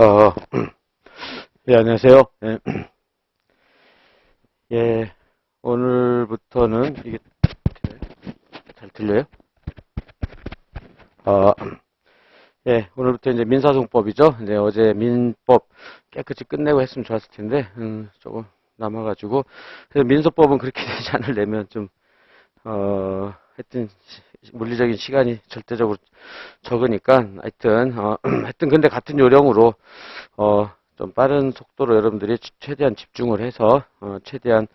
어, 예, 안녕하세요. 예, 예, 오늘부터는, 이게 잘 들려요? 어, 예, 오늘부터 이제 민사소송법이죠. 네, 어제 민법 깨끗이 끝내고 했으면 좋았을 텐데, 조금 남아가지고. 그래서 민소법은 그렇게 되지 않으려면 좀, 하여튼, 물리적인 시간이 절대적으로 적으니까, 하여튼, 하여튼, 근데 같은 요령으로, 좀 빠른 속도로 여러분들이 최대한 집중을 해서, 최대한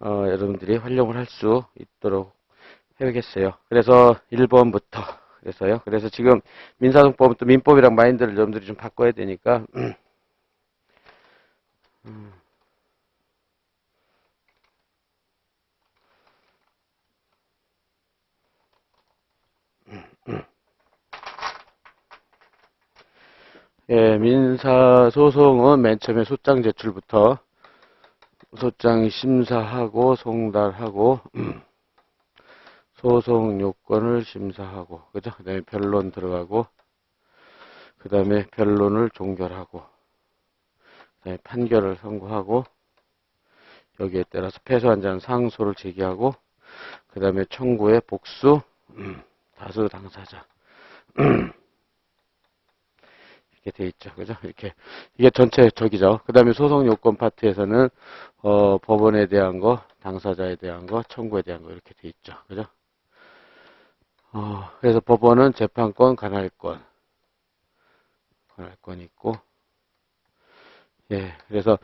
여러분들이 활용을 할 수 있도록 해야겠어요. 그래서 1번부터 그래서요. 그래서 지금 민사소송법은 또 민법이랑 마인드를 여러분들이 좀 바꿔야 되니까 예, 민사소송은 맨 처음에 소장 제출부터 소장 심사하고 송달하고 소송 요건을 심사하고 그죠? 그다음에 변론 들어가고 그다음에 변론을 종결하고 그다음에 판결을 선고하고 여기에 따라서 패소한 자는 상소를 제기하고 그 다음에 청구의 복수, 다수 당사자. 이렇게 돼 있죠. 그죠? 이렇게. 이게 전체 저기죠. 그 다음에 소송 요건 파트에서는, 법원에 대한 거, 당사자에 대한 거, 청구에 대한 거, 이렇게 돼 있죠. 그죠? 그래서 법원은 재판권, 관할권 있고, 예. 그래서,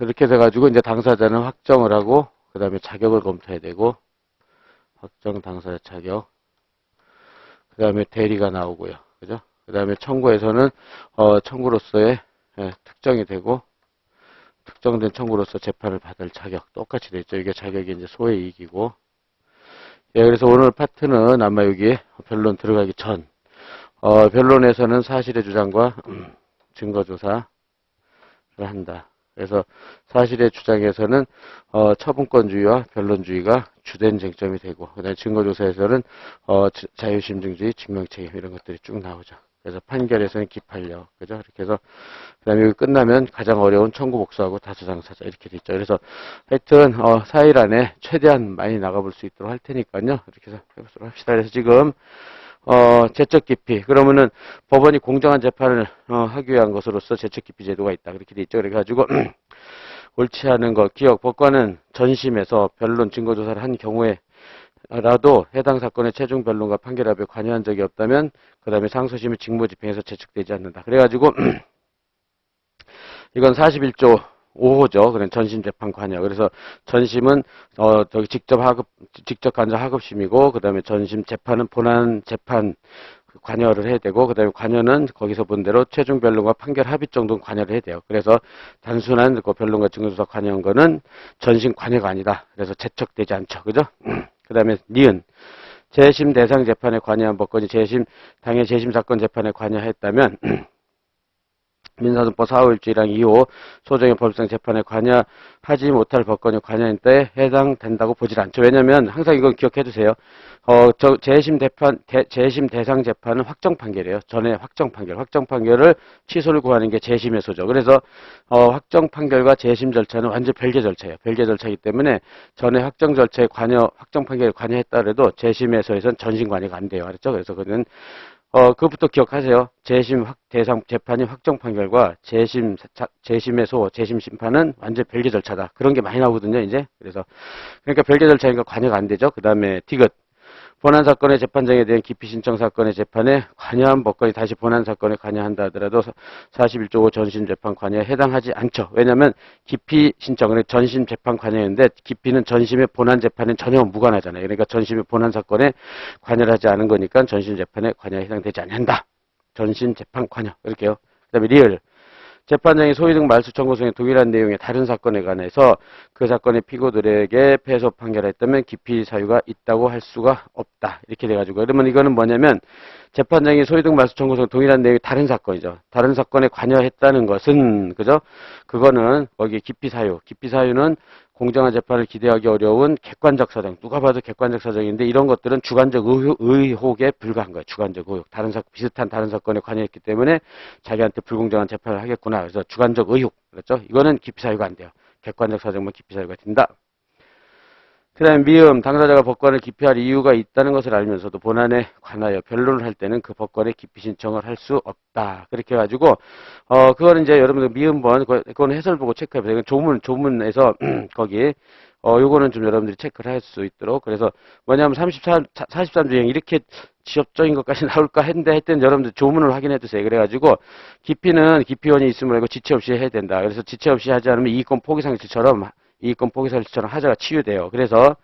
이렇게 돼가지고, 이제 당사자는 확정을 하고, 그 다음에 자격을 검토해야 되고, 확정 당사자 자격, 그 다음에 대리가 나오고요. 그죠? 그 다음에 청구에서는, 청구로서의 특정이 되고, 특정된 청구로서 재판을 받을 자격. 똑같이 돼 있죠. 이게 자격이 이제 소의 이익이고. 예, 그래서 오늘 파트는 아마 여기 변론 들어가기 전, 변론에서는 사실의 주장과 증거조사를 한다. 그래서 사실의 주장에서는 처분권주의와 변론주의가 주된 쟁점이 되고 그다음에 증거조사에서는 자유심증주의, 증명책임 이런 것들이 쭉 나오죠. 그래서 판결에서는 기판력, 그죠? 이렇게 해서 그다음에 여기 끝나면 가장 어려운 청구 복수하고 다수당사자 이렇게 돼 있죠. 그래서 하여튼 4일 안에 최대한 많이 나가볼 수 있도록 할 테니까요. 이렇게 해서 해보도록 합시다. 그래서 지금 제적 기피. 그러면은 법원이 공정한 재판을 하기 위한 것으로서 제적 기피 제도가 있다. 그렇게 돼 있죠. 그래가지고 옳지 않은 것, 기억, 법관은 전심에서 변론 증거조사를 한 경우에라도 해당 사건의 최종 변론과 판결합에 관여한 적이 없다면 그 다음에 상소심의 직무집행에서 제척되지 않는다. 그래가지고 이건 41조 5호죠. 그런 전심 재판 관여. 그래서 전심은 저기 직접 간접 하급심이고 그다음에 전심 재판은 본안 재판 관여를 해야 되고 그다음에 관여는 거기서 본 대로 최종 변론과 판결 합의 정도는 관여를 해야 돼요. 그래서 단순한 그 변론과 증거조사 관여한 거는 전심 관여가 아니다. 그래서 제척되지 않죠. 그죠? 그다음에 니은 재심 대상 재판에 관여한 법건이 당해 재심 사건 재판에 관여했다면 민사소송법 4호 1조랑 2호 소정의 법상 재판에 관여하지 못할 법건이 관여인 때에 해당된다고 보질 않죠. 왜냐면 항상 이건 기억해 두세요. 재심 대상 재판은 확정 판결이에요. 전에 확정 판결을 취소를 구하는 게 재심의 소죠. 그래서 확정 판결과 재심 절차는 완전 별개 절차예요. 별개 절차이기 때문에 전에 확정 절차에 확정 판결에 관여했다 그래도 재심에서에선 전심 관여가 안 돼요. 알았죠? 그래서 그는 그것부터 기억하세요. 대상 재판이 확정 판결과 재심의 재심 심판은 완전 별개 절차다. 그런 게 많이 나오거든요, 이제. 그러니까 별개 절차니까 관여가 안 되죠. 그 다음에 디귿. 본안 사건의 재판정에 대한 기피 신청 사건의 재판에 관여한 법관이 다시 본안 사건에 관여한다 하더라도 41조 5 전심 재판 관여에 해당하지 않죠. 왜냐하면 기피 신청은 전심 재판 관여인데 기피는 전심의 본안 재판은 전혀 무관하잖아요. 그러니까 전심의 본안 사건에 관여를 하지 않은 거니까 전심 재판에 관여에 해당되지 않는다. 전심 재판 관여 이렇게요. 그다음에 리얼. 재판장이 소위 등 말소 청구 중에 동일한 내용의 다른 사건에 관해서 그 사건의 피고들에게 패소 판결했다면 기피 사유가 있다고 할 수가 없다. 이렇게 돼가지고 그러면 이거는 뭐냐면 재판장이 소위 등 말소 청구서 동일한 내용이 다른 사건이죠. 다른 사건에 관여했다는 것은 그죠? 그거는 거기 기피 사유는 공정한 재판을 기대하기 어려운 객관적 사정. 누가 봐도 객관적 사정인데 이런 것들은 주관적 의혹에 불과한 거예요. 주관적 의혹. 비슷한 다른 사건에 관여했기 때문에 자기한테 불공정한 재판을 하겠구나. 그래서 주관적 의혹. 그렇죠? 이거는 기피 사유가 안 돼요. 객관적 사정만 기피 사유가 된다. 그 다음에 미음, 당사자가 법관을 기피할 이유가 있다는 것을 알면서도 본안에 관하여 변론을 할 때는 그 법관의 기피 신청을 할 수 없다. 그렇게 해가지고, 그거는 이제 여러분들 미음본, 그거는 해설 보고 체크해보세요. 이건 조문에서, 거기, 요거는 좀 여러분들이 체크를 할 수 있도록. 그래서 뭐냐면 43주행 이렇게 지엽적인 것까지 나올까 했는데 하여튼 여러분들 조문을 확인해 두세요. 그래가지고, 기피는 기피원이 있으면 이거 지체 없이 해야 된다. 그래서 지체 없이 하지 않으면 이익권 포기상실처럼 이익권 포기사실처럼 하자가 치유돼요. 그래서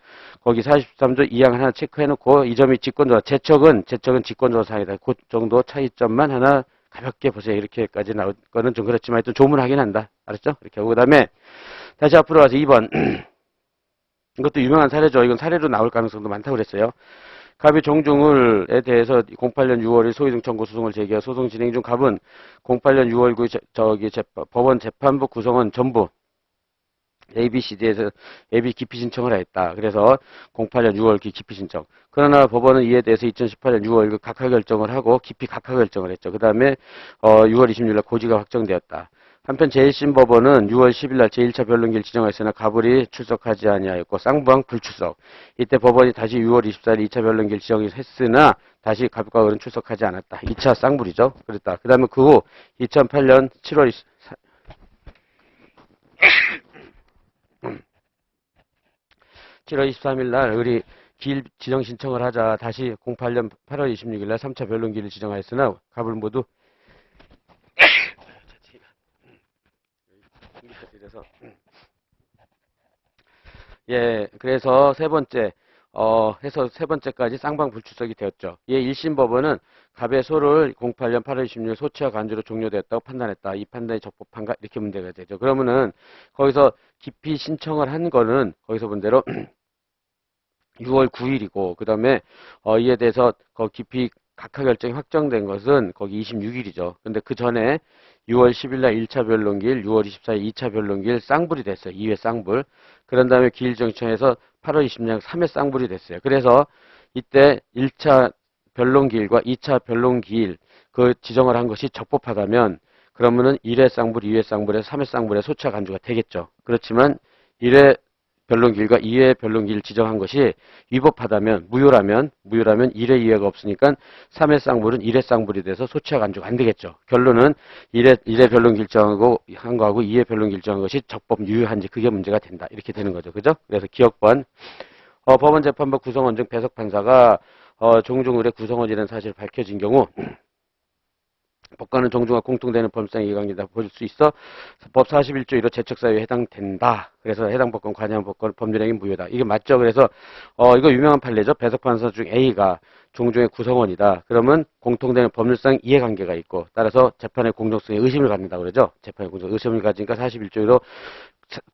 거기 43조 2항 하나 체크해놓고 이 점이 직권조사, 제척은 직권조사상이다. 그 정도 차이점만 하나 가볍게 보세요. 이렇게까지 나올 거는 좀 그렇지만 하여튼 조문 확인한다. 알았죠? 이렇게 하고 그 다음에 다시 앞으로 가서 2번 이것도 유명한 사례죠. 이건 사례로 나올 가능성도 많다고 그랬어요. 갑이 종중을에 대해서 08년 6월에 소위등 청구 소송을 제기하 소송 진행 중 갑은 08년 6월 9일 법원 재판부 구성원 전부 ABCD에서 AB 기피 신청을 했다. 그래서 08년 6월 기피 신청. 그러나 법원은 이에 대해서 2018년 6월 각하 결정을 하고 기피 각하 결정을 했죠. 그 다음에 6월 26일 날 고지가 확정되었다. 한편 제1심 법원은 6월 10일 날 제1차 변론기를 지정했으나 가불이 출석하지 아니하였고 쌍부항 불출석. 이때 법원이 다시 6월 24일 2차 변론기를 지정했으나 다시 갑과 을은 출석하지 않았다. 2차 쌍불이죠. 그랬다. 그 다음에 그 후 2008년 7월 23일 날 을이 길 지정 신청을 하자 다시 08년 8월 26일 날 3차 변론기를 지정하였으나 갑을 모두 그래서 세 번째 해서 세 번째까지 쌍방 불출석이 되었죠. 이에 1심 법원은 갑의 소를 08년 8월 26일 소치와 간주로 종료되었다고 판단했다. 이 판단이 적법한가? 이렇게 문제가 되죠. 그러면은 거기서 기피 신청을 한 거는 거기서 본 대로 6월 9일이고 그 다음에 이에 대해서 기피 각하 결정이 확정된 것은 거기 26일이죠. 근데 그 전에 6월 10일 날 1차 변론기일, 6월 24일 2차 변론기일 쌍불이 됐어요. 2회 쌍불. 그런 다음에 기일정청에서 8월 20일 3회 쌍불이 됐어요. 그래서 이때 1차 변론기일과 2차 변론기일 그 지정을 한 것이 적법하다면 그러면은 1회 쌍불, 2회 쌍불에서 3회 쌍불의 소차 간주가 되겠죠. 그렇지만 1회 변론기일과 2회 변론기일 지정한 것이 위법하다면 무효라면 1회 2회가 없으니까 3회 쌍불은 1회 쌍불이 돼서 소치와 간주가 안 되겠죠. 결론은 1회 변론기일 정하고 한 거하고 2회 변론기일 정한 것이 적법 유효한지 그게 문제가 된다. 이렇게 되는 거죠. 그죠? 그래서 기억번 법원재판부 구성원 중 배석 판사가 종중 을의 구성원이라는 사실이 밝혀진 경우 법관은 종중과 공통되는 범상 이해관계다 볼 수 있어 법 41조 1호 제척사유에 해당된다. 그래서 해당 법관 관여한 법관 법률행위 무효다. 이게 맞죠? 그래서 이거 유명한 판례죠. 배석판사 중 A가 종중의 구성원이다. 그러면 공통되는 법률상 이해관계가 있고 따라서 재판의 공정성에 의심을 갖는다고 그러죠. 재판의 공정성에 의심을 가지니까 41조 1호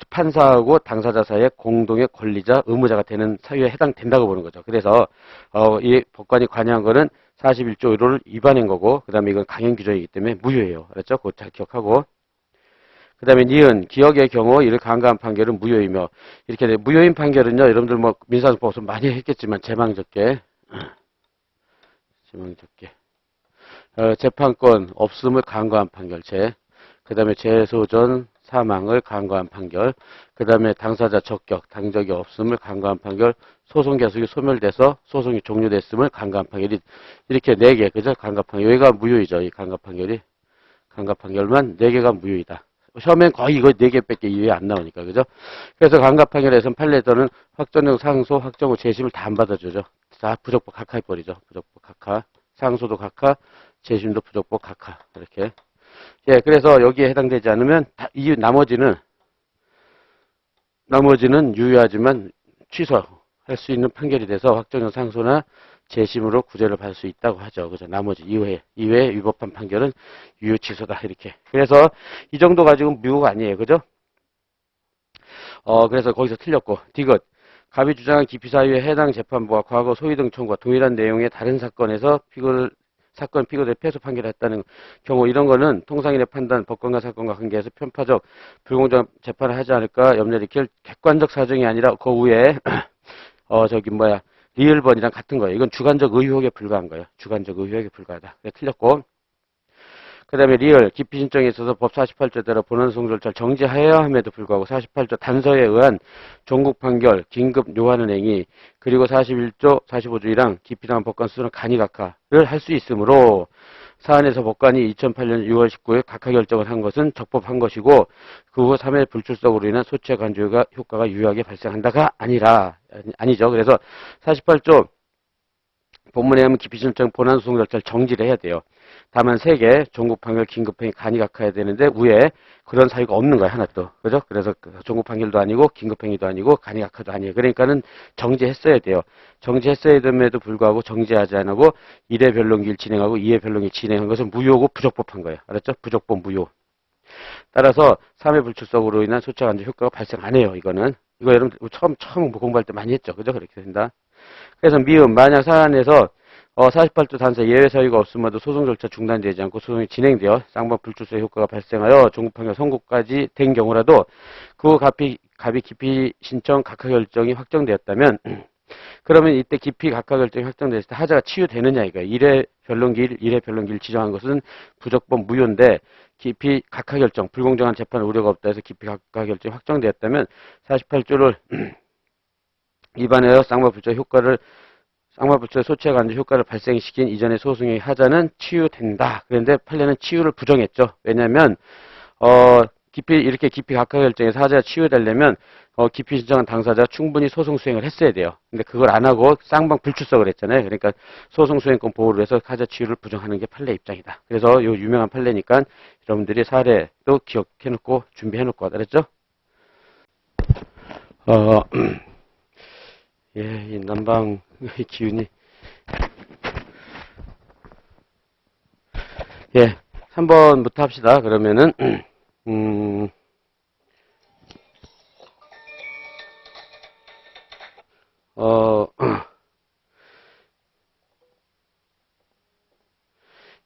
판사하고 당사자 사이에 공동의 권리자, 의무자가 되는 사유에 해당된다고 보는 거죠. 그래서 이 법관이 관여한 거는 41조 1호를 위반한 거고 그 다음에 이건 강행 규정이기 때문에 무효예요. 알았죠? 그거 잘 기억하고 그 다음에 니은 기억의 경우 이를 강간 판결은 무효이며 이렇게 돼. 무효인 판결은요. 여러분들 뭐 민사소송법에서 많이 했겠지만 제망적게 재판권 없음을 강구한 판결체 그 다음에 재소전 사망을 강구한 판결 그 다음에 당사자 적격 당적이 없음을 강구한 판결 소송 계속이 소멸돼서 소송이 종료됐음을 강구한 판결이 이렇게 4개 그죠? 강구 판결 여기가 무효이죠. 이 강구 판결이 강구 판결만 4개가 무효이다. 처음엔 거의 이거 4개밖에 이외에 안 나오니까 그죠? 그래서 강구 판결에서는 판례에서는 확정형 상소 확정 후 재심을 다 안 받아주죠. 다 부적법 각하해버리죠. 부적법 각하 상소도 각하 재심도 부적법 각하 이렇게 그래서 여기에 해당되지 않으면 이 나머지는 유효하지만 취소할 수 있는 판결이 돼서 확정형 상소나 재심으로 구제를 받을 수 있다고 하죠. 그죠? 나머지 이외에 위법한 판결은 유효 취소다 이렇게. 그래서 이 정도 가지고는 무효가 아니에요. 그죠? 그래서 거기서 틀렸고 디귿 갑이 주장한 기피 사유에 해당 재판부와 과거 소위 등 청구와 동일한 내용의 다른 사건에서 피고를 사건 피고자의 패소 판결을 했다는 경우 이런 거는 통상인의 판단, 법관과 사건과 관계에서 편파적, 불공정한 재판을 하지 않을까 염려를 일으킬 객관적 사정이 아니라 그 위에 리을번이랑 같은 거예요. 이건 주관적 의혹에 불과한 거예요. 주관적 의혹에 불과하다. 틀렸고. 그 다음에 리얼, 기피 신청에 있어서 법 48조에 따라 본원소송 절차를 정지하여야 함에도 불구하고 48조 단서에 의한 종국 판결, 긴급 요하는 행위, 그리고 41조, 45조이랑 기피당한 법관 수준은 간이각하를 할 수 있으므로 사안에서 법관이 2008년 6월 19일 각하 결정을 한 것은 적법한 것이고 그 후 3회 불출석으로 인한 소치와 간주 효과가 유효하게 발생한다가 아니죠. 그래서 48조 본문에 의하면 기피신청 본안소송 절차를 정지를 해야 돼요. 다만 3개, 종국판결, 긴급행위, 간이각하해야 되는데 위에 그런 사유가 없는 거야, 하나도. 그죠? 그래서 종국판결도 아니고 긴급행위도 아니고 간이각하도 아니에요. 그러니까는 정지했어야 돼요. 정지했어야 됨에도 불구하고 정지하지 않고 1회 변론기를 진행하고 2회 변론기 진행한 것은 무효고 부적법한 거예요. 알았죠? 부적법 무효. 따라서 3회 불출석으로 인한 소치와 간주 효과가 발생 안 해요, 이거는. 이거 여러분 처음 공부할 때 많이 했죠. 그죠? 그렇게 된다. 그래서 미음, 만약 사안에서 48조 단서 예외 사유가 없음에도 소송 절차 중단되지 않고 소송이 진행되어 쌍방 불출소의 효과가 발생하여 종국판결 선고까지 된 경우라도 그 후 갑이 기피 신청 각하 결정이 확정되었다면 그러면 이때 기피 각하 결정이 확정됐을 때 하자가 치유되느냐 이거예요. 1회 변론기를 지정한 것은 부적법 무효인데 기피 각하 결정, 불공정한 재판 우려가 없다 해서 기피 각하 결정이 확정되었다면 48조를 위반하여 쌍방불출의 소치와 간주 효과를 발생시킨 이전의 소송의 하자는 치유된다. 그런데 판례는 치유를 부정했죠. 왜냐하면 이렇게 기피 각하 결정에서 하자가 치유되려면 기피 신청한 당사자가 충분히 소송 수행을 했어야 돼요. 근데 그걸 안 하고 쌍방 불출석을 했잖아요. 그러니까 소송 수행권 보호를 해서 하자 치유를 부정하는 게 판례 입장이다. 그래서 요 유명한 판례니까 여러분들이 사례도 기억해놓고 준비해놓고 알았죠? 예, 이 난방의 기운이. 예, 3번부터 합시다. 그러면은,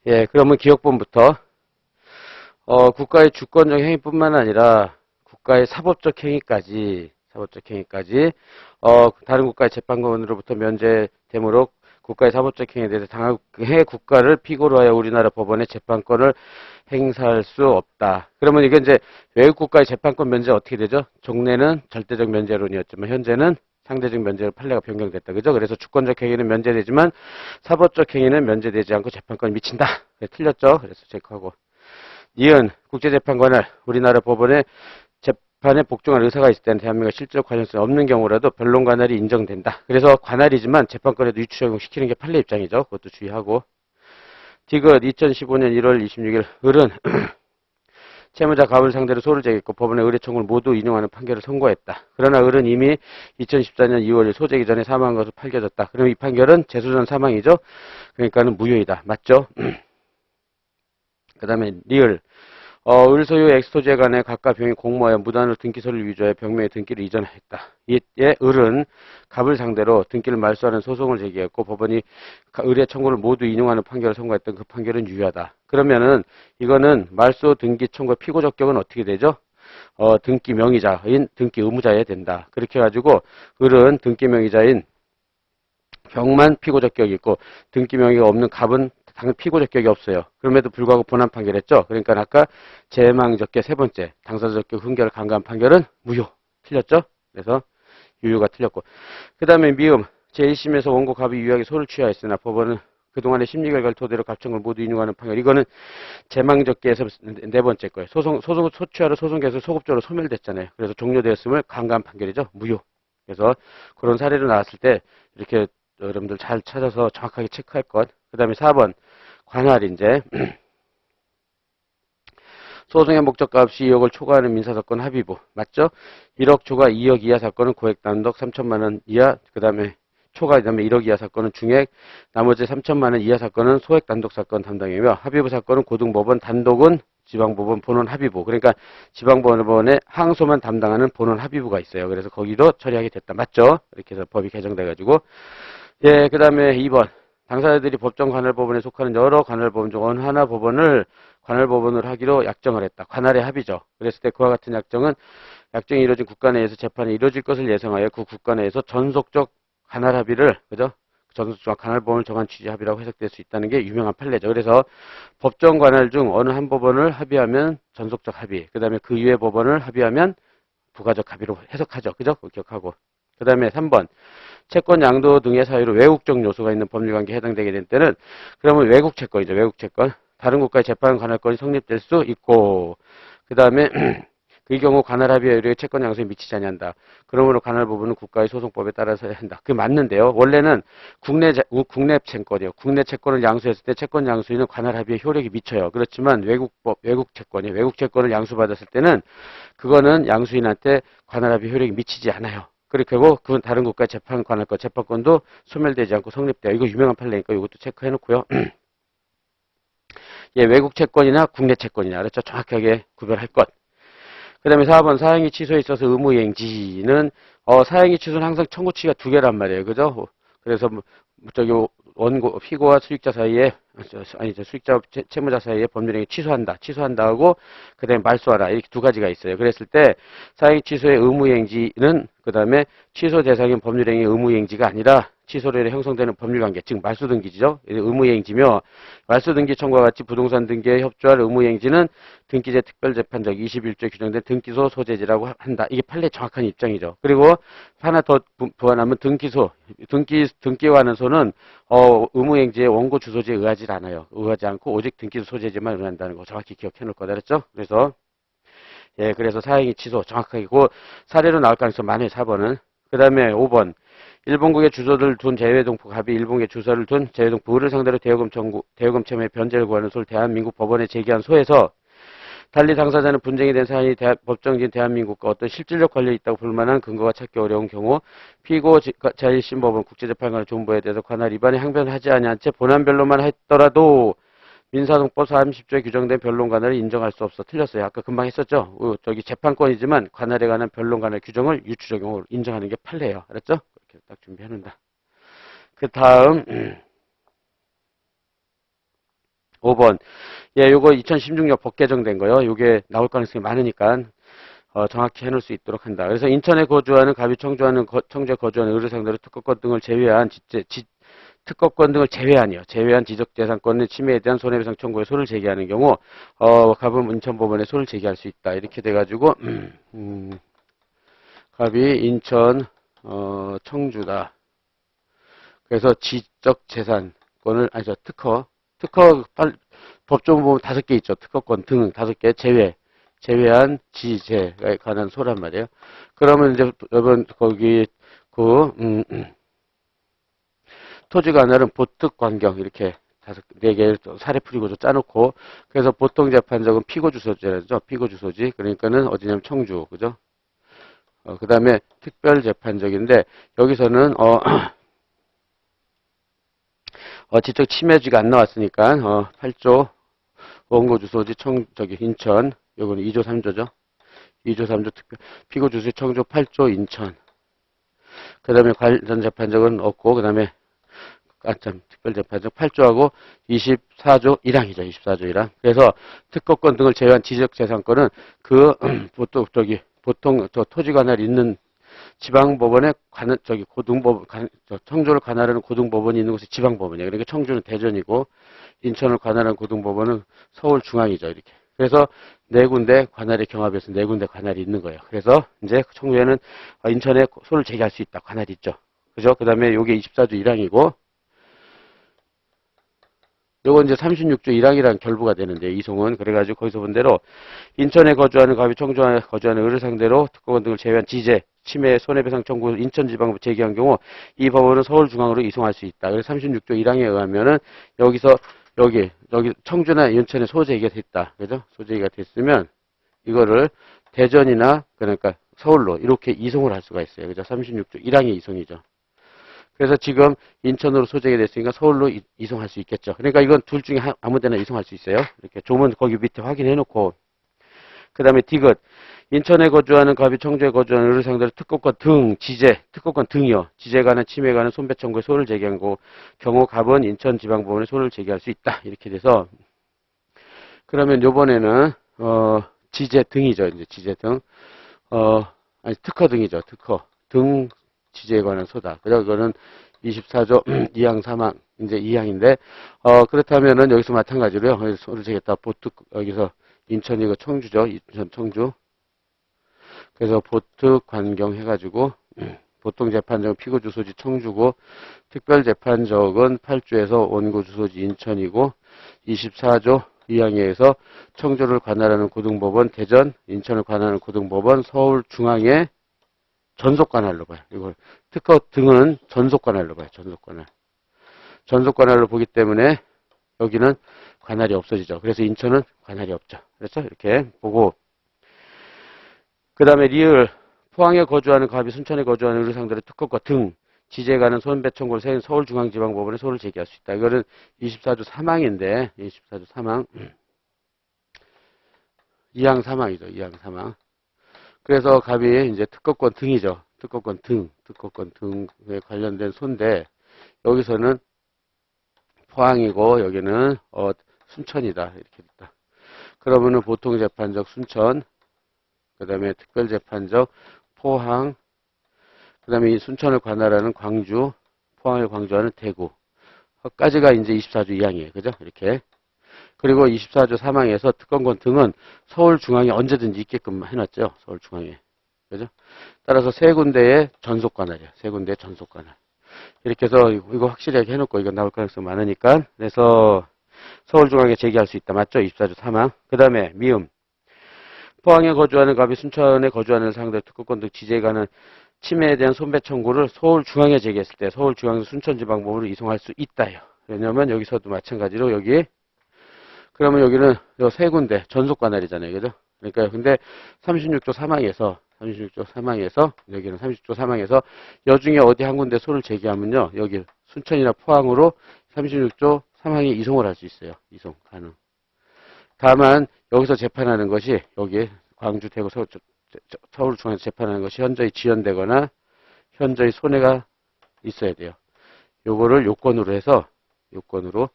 예, 그러면 기억본부터, 국가의 주권적 행위뿐만 아니라 국가의 사법적 행위까지, 다른 국가의 재판관으로부터 면제되므로 국가의 사법적 행위에 대해서 당해 국가를 피고로 하여 우리나라 법원의 재판권을 행사할 수 없다. 그러면 이게 이제 외국 국가의 재판권 면제 어떻게 되죠? 종래는 절대적 면제론이었지만 현재는 상대적 면제로 판례가 변경됐다. 그죠? 그래서 주권적 행위는 면제되지만 사법적 행위는 면제되지 않고 재판권이 미친다. 네, 틀렸죠? 그래서 체크하고. 이은 국제재판관을 우리나라 법원에 재판에 복종할 의사가 있을 때는 대한민국과 실제적 관련성이 없는 경우라도 변론 관할이 인정된다. 그래서 관할이지만 재판권에도 유추 적용시키는 게 판례 입장이죠. 그것도 주의하고. 디귿 2015년 1월 26일 을은 채무자 갑을 상대로 소를 제기했고 법원의 의뢰 청구를 모두 인용하는 판결을 선고했다. 그러나 을은 이미 2014년 2월 1일 소재기 전에 사망한 것으로 판결졌다. 그럼 이 판결은 재수 전 사망이죠. 그러니까는 무효이다. 맞죠? 그 다음에 리을. 을 소유 엑스토제 간에 각각 병이 공모하여 무단으로 등기소를 위조해 병명의 등기를 이전했다. 이에 을은 갑을 상대로 등기를 말소하는 소송을 제기했고 법원이 의뢰 청구를 모두 인용하는 판결을 선고했던 그 판결은 유효하다. 그러면은 이거는 말소 등기 청구 피고 적격은 어떻게 되죠? 등기 명의자인 등기 의무자여야 된다. 그렇게 해가지고 을은 등기 명의자인 병만 피고 적격이 있고 등기 명의가 없는 갑은 당연 피고 적격이 없어요. 그럼에도 불구하고 본안 판결했죠. 그러니까 아까 재망 적격 세 번째 당사자 적격 흥결을 간과한 판결은 무효. 틀렸죠? 그래서 유효가 틀렸고. 그 다음에 미음. 제1심에서 원고 갑이 유효하게 소를 취하했으나 법원은 그동안의 심리 결과를 토대로 갑청을 모두 인용하는 판결. 이거는 재망 적격에서 네 번째 거예요. 소취하로 소송 계속 소급적으로 소멸됐잖아요. 그래서 종료되었음을 간과한 판결이죠. 무효. 그래서 그런 사례로 나왔을 때 이렇게 여러분들 잘 찾아서 정확하게 체크할 것. 그 다음에 4번. 관할 이제 소송의 목적가 없이 2억을 초과하는 민사사건 합의부. 맞죠? 1억 초과 2억 이하 사건은 고액 단독 3천만 원 이하, 그 다음에 초과, 그 다음에 1억 이하 사건은 중액, 나머지 3천만 원 이하 사건은 소액 단독 사건 담당이며 합의부 사건은 고등법원, 단독은 지방법원 본원 합의부. 그러니까 지방법원의 항소만 담당하는 본원 합의부가 있어요. 그래서 거기도 처리하게 됐다. 맞죠? 이렇게 해서 법이 개정돼가지고. 예, 그 다음에 2번. 당사자들이 법정 관할법원에 속하는 여러 관할법원 중 어느 하나 법원을 관할법원으로 하기로 약정을 했다. 관할의 합의죠. 그랬을 때 그와 같은 약정은 약정이 이루어진 국가 내에서 재판이 이루어질 것을 예상하여 그 국가 내에서 전속적 관할 합의를, 그죠? 전속적 관할법원을 정한 취지 합의라고 해석될 수 있다는 게 유명한 판례죠. 그래서 법정 관할 중 어느 한 법원을 합의하면 전속적 합의, 그 다음에 그 이외 법원을 합의하면 부가적 합의로 해석하죠. 그죠? 그거 기억하고. 그 다음에 3번. 채권 양도 등의 사유로 외국적 요소가 있는 법률관계에 해당되게 된 때는 그러면 외국 채권이죠. 외국 채권. 다른 국가의 재판 관할권이 성립될 수 있고 그 다음에 그 경우 관할 합의에 의해 채권 양수에 미치지 아니한다. 그러므로 관할 부분은 국가의 소송법에 따라서 해야 한다. 그게 맞는데요. 원래는 국내 채권이요. 국내 채권을 양수했을 때 채권 양수인은 관할 합의에 효력이 미쳐요. 그렇지만 외국 채권을 양수받았을 때는 그거는 양수인한테 관할 합의 효력이 미치지 않아요. 그렇게 하고 그건 다른 국가의 재판 관할권, 재판권도 소멸되지 않고 성립돼요. 이거 유명한 판례니까 이것도 체크해놓고요. 예, 외국 채권이나 국내 채권이냐, 그렇죠? 정확하게 구별할 것. 그 다음에 4번 사행위 취소에 있어서 의무이행지는 사행위 취소는 항상 청구치가 두 개란 말이에요. 그죠? 그래서 저기 피고와 수익자 사이에 수익자 채무자 사이에 법률행위 취소한다 하고 그 다음에 말소하라 이렇게 두 가지가 있어요. 그랬을 때 사행위 취소의 의무이행지는 그 다음에 취소 대상인 법률행위 의무이행지가 아니라 취소로 인해 형성되는 법률관계, 즉 말소등기지죠. 의무이행지며 말소등기 청구와 같이 부동산 등기에 협조할 의무이행지는 등기제 특별재판적 21조에 규정된 등기소 소재지라고 한다. 이게 판례 정확한 입장이죠. 그리고 하나 더 보완하면 등기와 하는 소는 의무이행지의 원고 주소지에 의하지 않고 오직 등기소 소재지만 의한다는 거 정확히 기억해 놓을 거다 그랬죠. 그래서 사행위 취소 정확하게 그 사례로 나올 가능성 많아요. 4번은. 그 다음에 5번. 일본국의 주소를 둔 재외동포 갑이 일본국의 주소를 둔 재외동포를 상대로 대여금 채무의 변제를 구하는 소를 대한민국 법원에 제기한 소에서 달리 당사자는 분쟁이 된 사안이 법정진 대한민국과 어떤 실질적 관련이 있다고 볼 만한 근거가 찾기 어려운 경우 피고 제1심법원 국제재판관의 존보에 대해서 관할 위반에 항변하지 아니한 채 본안변론만 했더라도 민사동법 30조에 규정된 변론 관할을 인정할 수 없어. 틀렸어요. 아까 금방 했었죠. 저기 재판권이지만 관할에 관한 변론 관할 규정을 유추 적용으로 인정하는 게 판례예요. 알았죠? 이렇게 딱 준비해놓는다. 그 다음 5번. 요거 2016년 법 개정된 거요. 요게 나올 가능성이 많으니까 정확히 해놓을 수 있도록 한다. 그래서 인천에 거주하는 갑이 청주에 거주하는 의뢰상대로 특허권 등을 제외한 제외한 지적재산권의 침해에 대한 손해배상 청구에 소를 제기하는 경우 갑은 인천법원에 소를 제기할 수 있다. 이렇게 돼가지고 갑이 인천 청주다. 그래서 지적재산권을 특허 법조문 보면 5개 있죠. 특허권 등 5개 제외한 지제에 관한 소란 말이에요. 그러면 이제 여러분 거기 토지 관할은 보특 관경 이렇게 4개 사례 풀이고도 짜놓고 그래서 보통 재판적은 피고 주소지라죠. 피고 주소지. 그러니까는 어디냐면 청주. 그죠? 그 다음에 특별 재판적인데 여기서는 지적 침해지가 안 나왔으니까 8조 원고 주소지 인천 요거는 2조 3조죠. 2조 3조 특별 피고 주소지 청주 8조 인천. 그 다음에 관련 재판적은 없고 그 다음에 특별재판적 8조하고 24조 1항이죠. 24조 1항. 그래서 특허권 등을 제외한 지적재산권은 보통 토지 관할 있는 지방법원에 청주를 관할하는 고등법원이 있는 곳이 지방법원이에요. 그러니까 청주는 대전이고 인천을 관할하는 고등법원은 서울중앙이죠. 이렇게. 그래서 4군데 관할의 경합에서 4군데 관할이 있는 거예요. 그래서 이제 청주에는 인천에 소를 제기할 수 있다. 관할이 있죠. 그죠? 그 다음에 요게 24조 1항이고 요건 이제 36조 1항이랑 결부가 되는데 이송은 그래가지고 거기서 본 대로 인천에 거주하는 갑이 청주에 거주하는 의를 상대로 특허권 등을 제외한 지제, 침해, 손해배상 청구 인천지방법 제기한 경우 이 법원은 서울중앙으로 이송할 수 있다. 그래서 36조 1항에 의하면은 여기서 여기 청주나 인천에 소제기가 됐다. 그죠? 소제기가 됐으면 이거를 대전이나 그러니까 서울로 이렇게 이송을 할 수가 있어요. 그죠? 36조 1항의 이송이죠. 그래서 지금 인천으로 소재가 됐으니까 서울로 이송할 수 있겠죠. 그러니까 이건 둘 중에 아무 데나 이송할 수 있어요. 이렇게 조문 거기 밑에 확인해 놓고 그 다음에 디귿 인천에 거주하는 갑이 청주에 거주하는 의뢰상들의 특권권 등 지제, 특권권 등이요. 지제에 관한 침해에 관한 손배 청구에 손을 제기한 경우 갑은 인천지방법원에 손을 제기할 수 있다. 이렇게 돼서 그러면 요번에는 지제 등이죠. 이제 지제 등. 아니 특허 등이죠. 특허 등 지제에 관한 소다. 그래서 이거는 24조 2항 3항 이제 2항인데 그렇다면은 여기서 마찬가지로요. 손을 제기했다. 보특 여기서 인천이고 청주죠. 인천 청주. 그래서 보특 관경 해가지고 보통재판적 피고 주소지 청주고 특별재판적은 8주에서 원고 주소지 인천이고 24조 2항에 의해서 청주를 관할하는 고등법원 대전, 인천을 관할하는 고등법원 서울중앙에 전속관할로 봐요. 이걸 특허 등은 전속관할로 봐요. 전속관할. 전속관할로 보기 때문에 여기는 관할이 없어지죠. 그래서 인천은 관할이 없죠. 그렇죠? 이렇게 보고 그 다음에 리을 포항에 거주하는 갑이 순천에 거주하는 의뢰상들의 특허권 등 지제에 관한 손배 청구를 세운 서울중앙지방법원에 손을 제기할 수 있다. 이거는 24조 3항인데 24조 3항 2항 3항이죠. 2항 3항. 그래서 갑이 이제 특허권 등이죠. 특허권 등에 관련된 손데 여기서는 포항이고 여기는 순천이다. 이렇게 됐다. 그러면은 보통재판적 순천, 그 다음에 특별재판적 포항, 그 다음에 이 순천을 관할하는 광주, 포항을 광주하는 대구. 까지가 이제 24조 2항이에요. 그죠? 이렇게. 그리고 24조 3항에서 특권권 등은 서울중앙에 언제든지 있게끔 해놨죠. 서울중앙에. 그죠? 따라서 세 군데의 전속관할이에요. 세 군데의 전속관할. 이렇게 해서 이거 확실하게 해놓고 이거 나올 가능성이 많으니까. 그래서 서울중앙에 제기할 수 있다. 맞죠? 24조 3항. 그 다음에 미음. 포항에 거주하는 갑이 순천에 거주하는 상대 특허권 등 지제에 관한 침해에 대한 손배 청구를 서울중앙에 제기했을 때 서울중앙에서 순천지방법원으로 이송할 수 있다요. 왜냐면 여기서도 마찬가지로 여기 그러면 여기는 요 세 군데 전속관할이잖아요. 그죠? 그러니까 근데 36조 3항에서 여기는 30조 3항에서 여중에 어디 한 군데 손을 제기하면요. 여기 순천이나 포항으로 36조 3항에 이송을 할 수 있어요. 이송 가능. 다만 여기서 재판하는 것이 여기 광주, 대구, 서울중앙에서 재판하는 것이 현저히 지연되거나 현저히 손해가 있어야 돼요. 요거를 요건으로 해서 요건으로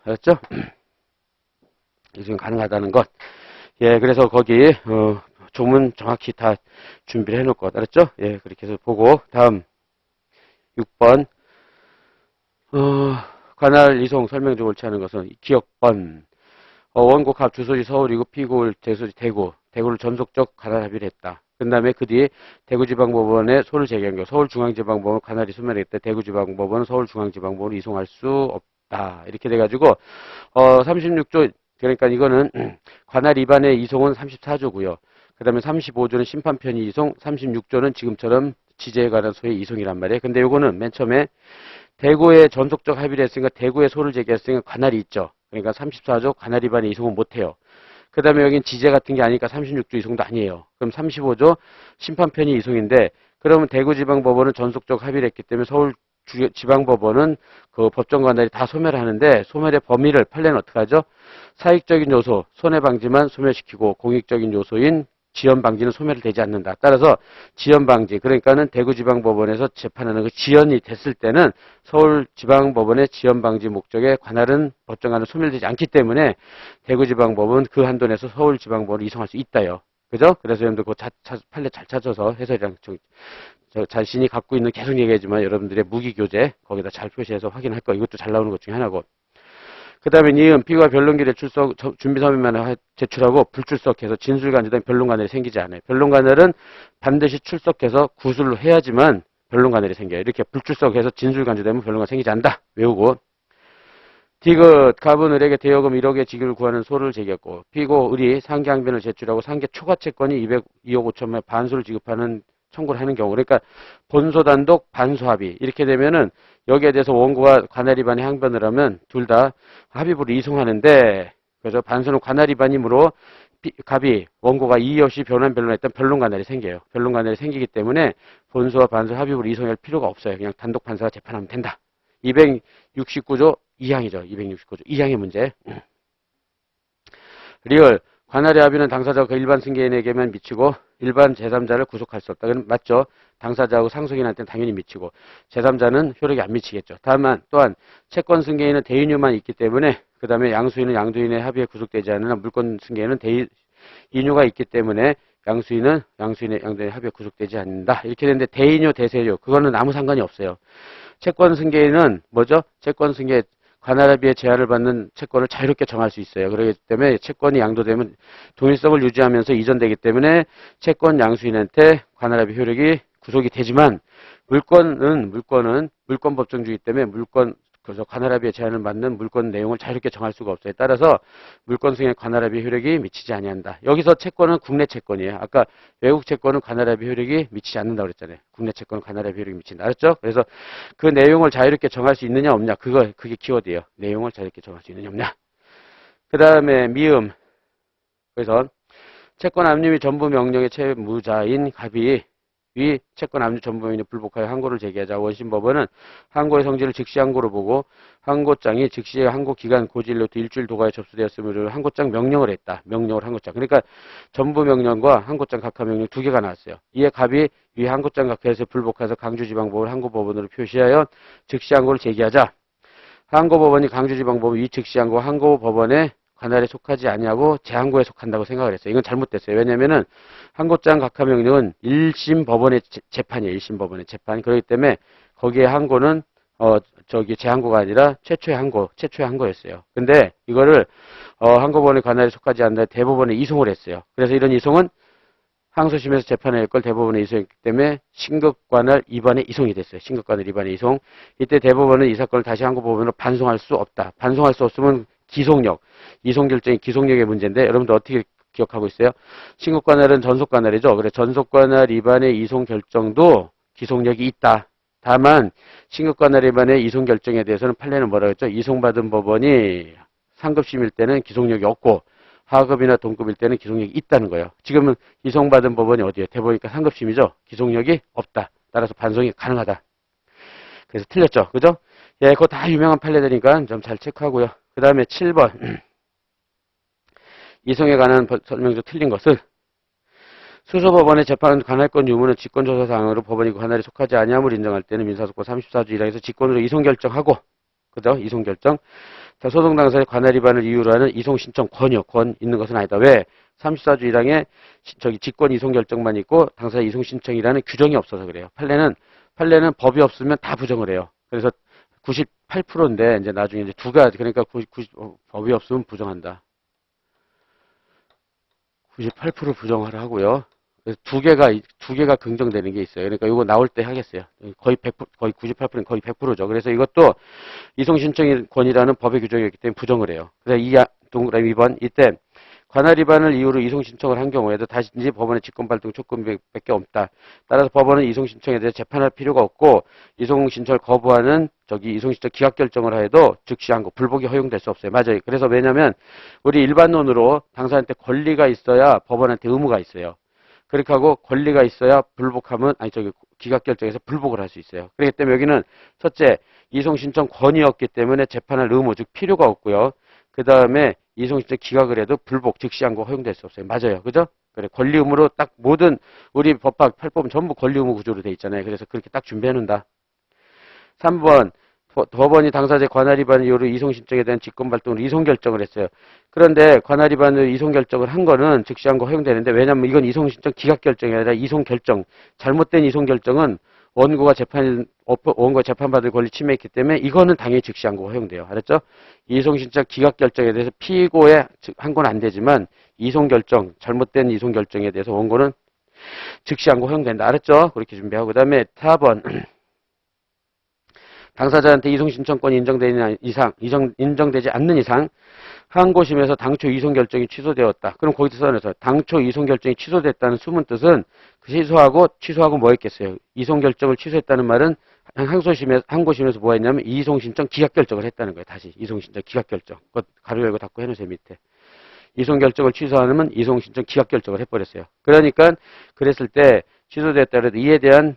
알았죠? 이송 가능하다는 것. 예, 그래서 거기 조문 정확히 다 준비를 해놓을 것. 알았죠? 예, 그렇게 해서 보고 다음 6번 관할 이송 설명적 옳지 않은 것은 기억번 원고 갑 주소지 서울이고 피고를 대소지 대구를 전속적 관할 합의를 했다. 그 다음에 그 뒤에 대구지방법원에 손을 제기한 경우 서울중앙지방법원 관할이 소멸했다. 대구지방법원은 서울중앙지방법원으로 이송할 수 없다. 이렇게 돼가지고 36조 그러니까 이거는 관할 위반의 이송은 34조고요. 그 다음에 35조는 심판편의 이송, 36조는 지금처럼 지제에 관한 소의 이송이란 말이에요. 근데 요거는 맨 처음에 대구에 전속적 합의를 했으니까 대구에 소를 제기했으니까 관할이 있죠. 그러니까 34조 관할 위반의 이송은 못해요. 그 다음에 여긴 지제 같은 게 아니니까 36조 이송도 아니에요. 그럼 35조 심판편의 이송인데 그러면 대구지방법원은 전속적 합의를 했기 때문에 서울지방법원은 그 법정 관할이 다 소멸하는데 소멸의 범위를 판례는 어떻게 하죠? 사익적인 요소, 손해방지만 소멸시키고 공익적인 요소인 지연방지는 소멸이 되지 않는다. 따라서 지연방지, 그러니까는 대구지방법원에서 재판하는 그 지연이 됐을 때는 서울지방법원의 지연방지 목적에 관할은 법정관은 소멸되지 않기 때문에 대구지방법원 그 한도 내에서 서울지방법원을 이송할 수 있다요. 그죠? 그래서 여러분들 그 판례 잘 찾아서 해설이랑 저 자신이 갖고 있는 계속 얘기하지만 여러분들의 무기교재 거기다 잘 표시해서 확인할 거. 이것도 잘 나오는 것 중에 하나고. 그 다음에 니은 피고가 변론기를 준비서면만 제출하고 불출석해서 진술간주된 변론관할이 생기지 않아요. 변론관할은 반드시 출석해서 구술로 해야지만 변론관할이 생겨요. 이렇게 불출석해서 진술간주되면 변론관 생기지 않는다. 외우고. 디귿 갑은 을에게 대여금 1억의 지급을 구하는 소를 제기했고 피고 을이 상계항변을 제출하고 상계 초과채권이 2억 5천만 반소를 지급하는 청구를 하는 경우 그러니까 본소 단독 반소 합의 이렇게 되면은 여기에 대해서 원고가 관할 위반의 항변을 하면 둘 다 합의부를 이송하는데 그래서 반소는 관할 위반이므로 갑이 원고가 이의 없이 변론했던 변론 관할이 생겨요. 변론 관할이 생기기 때문에 본소와 반소 합의부를 이송할 필요가 없어요. 그냥 단독 판사가 재판하면 된다. 269조 2항이죠. 269조 2항의 문제. 리얼 관할의 합의는 당사자가 그 일반 승계인에게만 미치고 일반 제3자를 구속할 수 없다. 그건 맞죠? 당사자하고 상속인한테는 당연히 미치고 제3자는 효력이 안 미치겠죠. 다만 또한 채권 승계인은 대인유만 있기 때문에 그 다음에 양수인은 양도인의 합의에 구속되지 않으나 물권 승계인은 대인유가 있기 때문에 양도인의 합의에 구속되지 않는다. 이렇게 되는데 대인유 대세유 그거는 아무 상관이 없어요. 채권 승계인은 뭐죠? 채권 승계 관할합의에 제한을 받는 채권을 자유롭게 정할 수 있어요. 그렇기 때문에 채권이 양도되면 동일성을 유지하면서 이전되기 때문에 채권 양수인한테 관할합의 효력이 구속이 되지만 물권은 물권 법정주의 때문에 그래서 관할합의에 제한을 받는 물권 내용을 자유롭게 정할 수가 없어요. 따라서 물권 승인의 관할합의 효력이 미치지 아니한다. 여기서 채권은 국내 채권이에요. 아까 외국 채권은 관할합의 효력이 미치지 않는다고 그랬잖아요. 국내 채권은 관할합의 효력이 미친다. 알았죠? 그래서 그 내용을 자유롭게 정할 수 있느냐 없냐 그게 키워드예요. 내용을 자유롭게 정할 수 있느냐 없냐. 그 다음에 미음. 그래서 채권 압류 및 전부 명령의 채무자인 갑이 위 채권 압류 전부 명령에 불복하여 항고를 제기하자. 원심법원은 항고의 성질을 즉시 항고로 보고 항고장이 즉시 항고 기간 고지일로부터 일주일 도가에 접수되었으므로 항고장 명령을 했다. 명령을 항고장. 그러니까 전부 명령과 항고장 각하 명령 두 개가 나왔어요. 이에 갑이 위 항고장 각하에서 불복해서 강주지방법을 항고법원으로 표시하여 즉시 항고를 제기하자. 항고법원이 강주지방법을 위 즉시 항고 항고법원에 관할에 속하지 아니하고 재항고에 속한다고 생각을 했어요. 이건 잘못됐어요. 왜냐면은 항고장 각하 명령은 1심 법원의 재판이에요. 1심 법원의 재판. 그렇기 때문에 거기에 항고는 재항고가 아니라 최초의 항고였어요. 근데 이거를 항고법원의 관할에 속하지 않는다 대법원에 이송을 했어요. 그래서 이런 이송은 항소심에서 재판할 걸 대법원에 이송했기 때문에 신급관할 위반에 이송이 됐어요. 신급관할 위반에 이송. 이때 대법원은 이 사건을 다시 항고법원으로 반송할 수 없다. 반송할 수 없으면 기속력, 이송결정이 기속력의 문제인데 여러분들 어떻게 기억하고 있어요? 신급관할은 전속관할이죠. 그래서 전속관할 위반의 이송결정도 기속력이 있다. 다만 신급관할 위반의 이송결정에 대해서는 판례는 뭐라고 했죠? 이송받은 법원이 상급심일 때는 기속력이 없고 하급이나 동급일 때는 기속력이 있다는 거예요. 지금은 이송받은 법원이 어디예요? 대법원이니까 상급심이죠. 기속력이 없다. 따라서 반송이 가능하다. 그래서 틀렸죠. 그죠? 예, 그거 다 유명한 판례되니까 좀 잘 체크하고요. 그 다음에 7번. 이송에 관한 설명서 틀린 것은 수소법원의 재판 관할권 유무는 직권조사사항으로 법원이 관할에 속하지 아니함을 인정할 때는 민사소권 34조 1항에서 직권으로 이송결정하고 그죠? 이송결정. 소송 당사의 관할 위반을 이유로 하는 이송 신청 권 있는 것은 아니다. 왜? 34조 1항에 직권 이송 결정만 있고 당사의 이송 신청이라는 규정이 없어서 그래요. 판례는 법이 없으면 다 부정을 해요. 그래서 98%인데 이제 나중에 이제 그러니까 법이 없으면 부정한다. 98% 부정하라 하고요. 그래서 두 개가 긍정되는 게 있어요. 그러니까 이거 나올 때 하겠어요. 거의 100%, 거의 98%는 거의 100%죠. 그래서 이것도 이송신청권이라는 법의 규정이었기 때문에 부정을 해요. 그래서 동그라미 2번, 이때 관할 위반을 이유로 이송신청을 한 경우에도 다시지 법원의 직권발동 조건밖에 없다. 따라서 법원은 이송신청에 대해 재판할 필요가 없고 이송신청을 거부하는 이송신청 기각결정을 하여도 즉시 항고, 불복이 허용될 수 없어요. 맞아요. 그래서 왜냐면 우리 일반론으로 당사자한테 권리가 있어야 법원한테 의무가 있어요. 그렇게 하고 권리가 있어야 불복하면 기각결정에서 불복을 할 수 있어요. 그렇기 때문에 여기는 첫째 이송신청 권이었기 때문에 재판할 의무 즉 필요가 없고요. 그 다음에 이송신청 기각을 해도 불복 즉시 항고 허용될 수 없어요. 맞아요. 그죠? 그래 권리 의무로 딱 모든 우리 법학 8법은 전부 권리 의무 구조로 돼 있잖아요. 그래서 그렇게 딱 준비해 놓는다. 3번 법원이 당사자의 관할 위반 이유로 이송신청에 대한 직권발동으로 이송결정을 했어요. 그런데 관할 위반으로 이송결정을 한 거는 즉시 항고 허용되는데 왜냐면 이건 이송신청 기각결정이 아니라 이송결정. 잘못된 이송결정은 원고가 재판받을 권리 침해했기 때문에 이거는 당연히 즉시 항고 허용돼요. 알았죠? 이송신청 기각결정에 대해서 피고의 항고는 안 되지만 이송결정, 잘못된 이송결정에 대해서 원고는 즉시 항고 허용된다. 알았죠? 그렇게 준비하고 그 다음에 4번 당사자한테 이송신청권이 인정되지 않는 이상 항고심에서 당초 이송결정이 취소되었다. 그럼 거기서 써내서 당초 이송결정이 취소됐다는 숨은 뜻은 취소하고 뭐 했겠어요? 이송결정을 취소했다는 말은 항고심에서 뭐 했냐면 이송신청 기각결정을 했다는 거예요. 다시 이송신청 기각결정. 그거 가로 열고 닫고 해놓으세요. 밑에. 이송결정을 취소하면 이송신청 기각결정을 해버렸어요. 그러니까 그랬을 때 취소됐다 그래도 이에 대한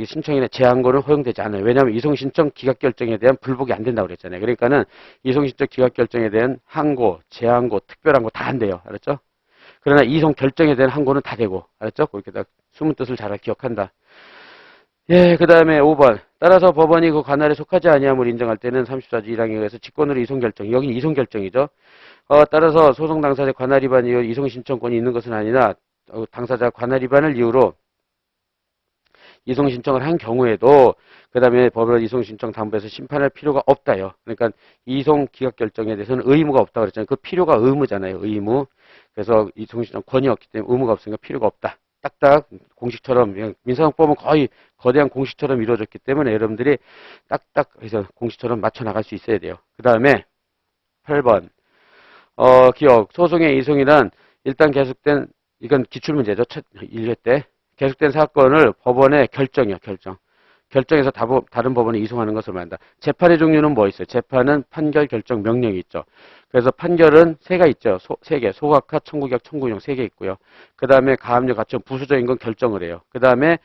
신청이나 재항고는 허용되지 않아요. 왜냐하면 이송신청 기각결정에 대한 불복이 안 된다고 그랬잖아요. 그러니까는 이송신청 기각결정에 대한 항고, 재항고, 특별항고 다 안 돼요. 알았죠? 그러나 이송 결정에 대한 항고는 다 되고. 알았죠? 그렇게 딱 숨은 뜻을 잘 기억한다. 예, 그 다음에 5번. 따라서 법원이 그 관할에 속하지 아니함을 인정할 때는 34조 1항에 의해서 직권으로 이송 결정. 여기는 이송 결정이죠. 따라서 소송 당사자 관할 위반 이후 이송 신청권이 있는 것은 아니나 당사자 관할 위반을 이유로 이송 신청을 한 경우에도 그 다음에 법원 이송 신청 당부에서 심판할 필요가 없다요. 그러니까 이송 기각 결정에 대해서는 의무가 없다 그랬잖아요. 그 필요가 의무잖아요. 의무. 그래서 이송 신청권이 없기 때문에 의무가 없으니까 필요가 없다. 딱딱 공식처럼 민사소송법은 거의 거대한 공식처럼 이루어졌기 때문에 여러분들이 딱딱 해서 공식처럼 맞춰 나갈 수 있어야 돼요. 그 다음에 8번. 기억. 소송의 이송이란 일단 계속된, 이건 기출문제죠. 첫 1회 때. 계속된 사건을 법원의 결정이요, 결정. 결정해서 다른 법원에 이송하는 것을 말한다. 재판의 종류는 뭐 있어요? 재판은 판결, 결정, 명령이 있죠. 그래서 판결은 세가 있죠. 세 개. 소각화, 청구격, 청구용 세 개 있고요. 그 다음에 가압류, 가처분, 부수적인 건 결정을 해요. 그 다음에,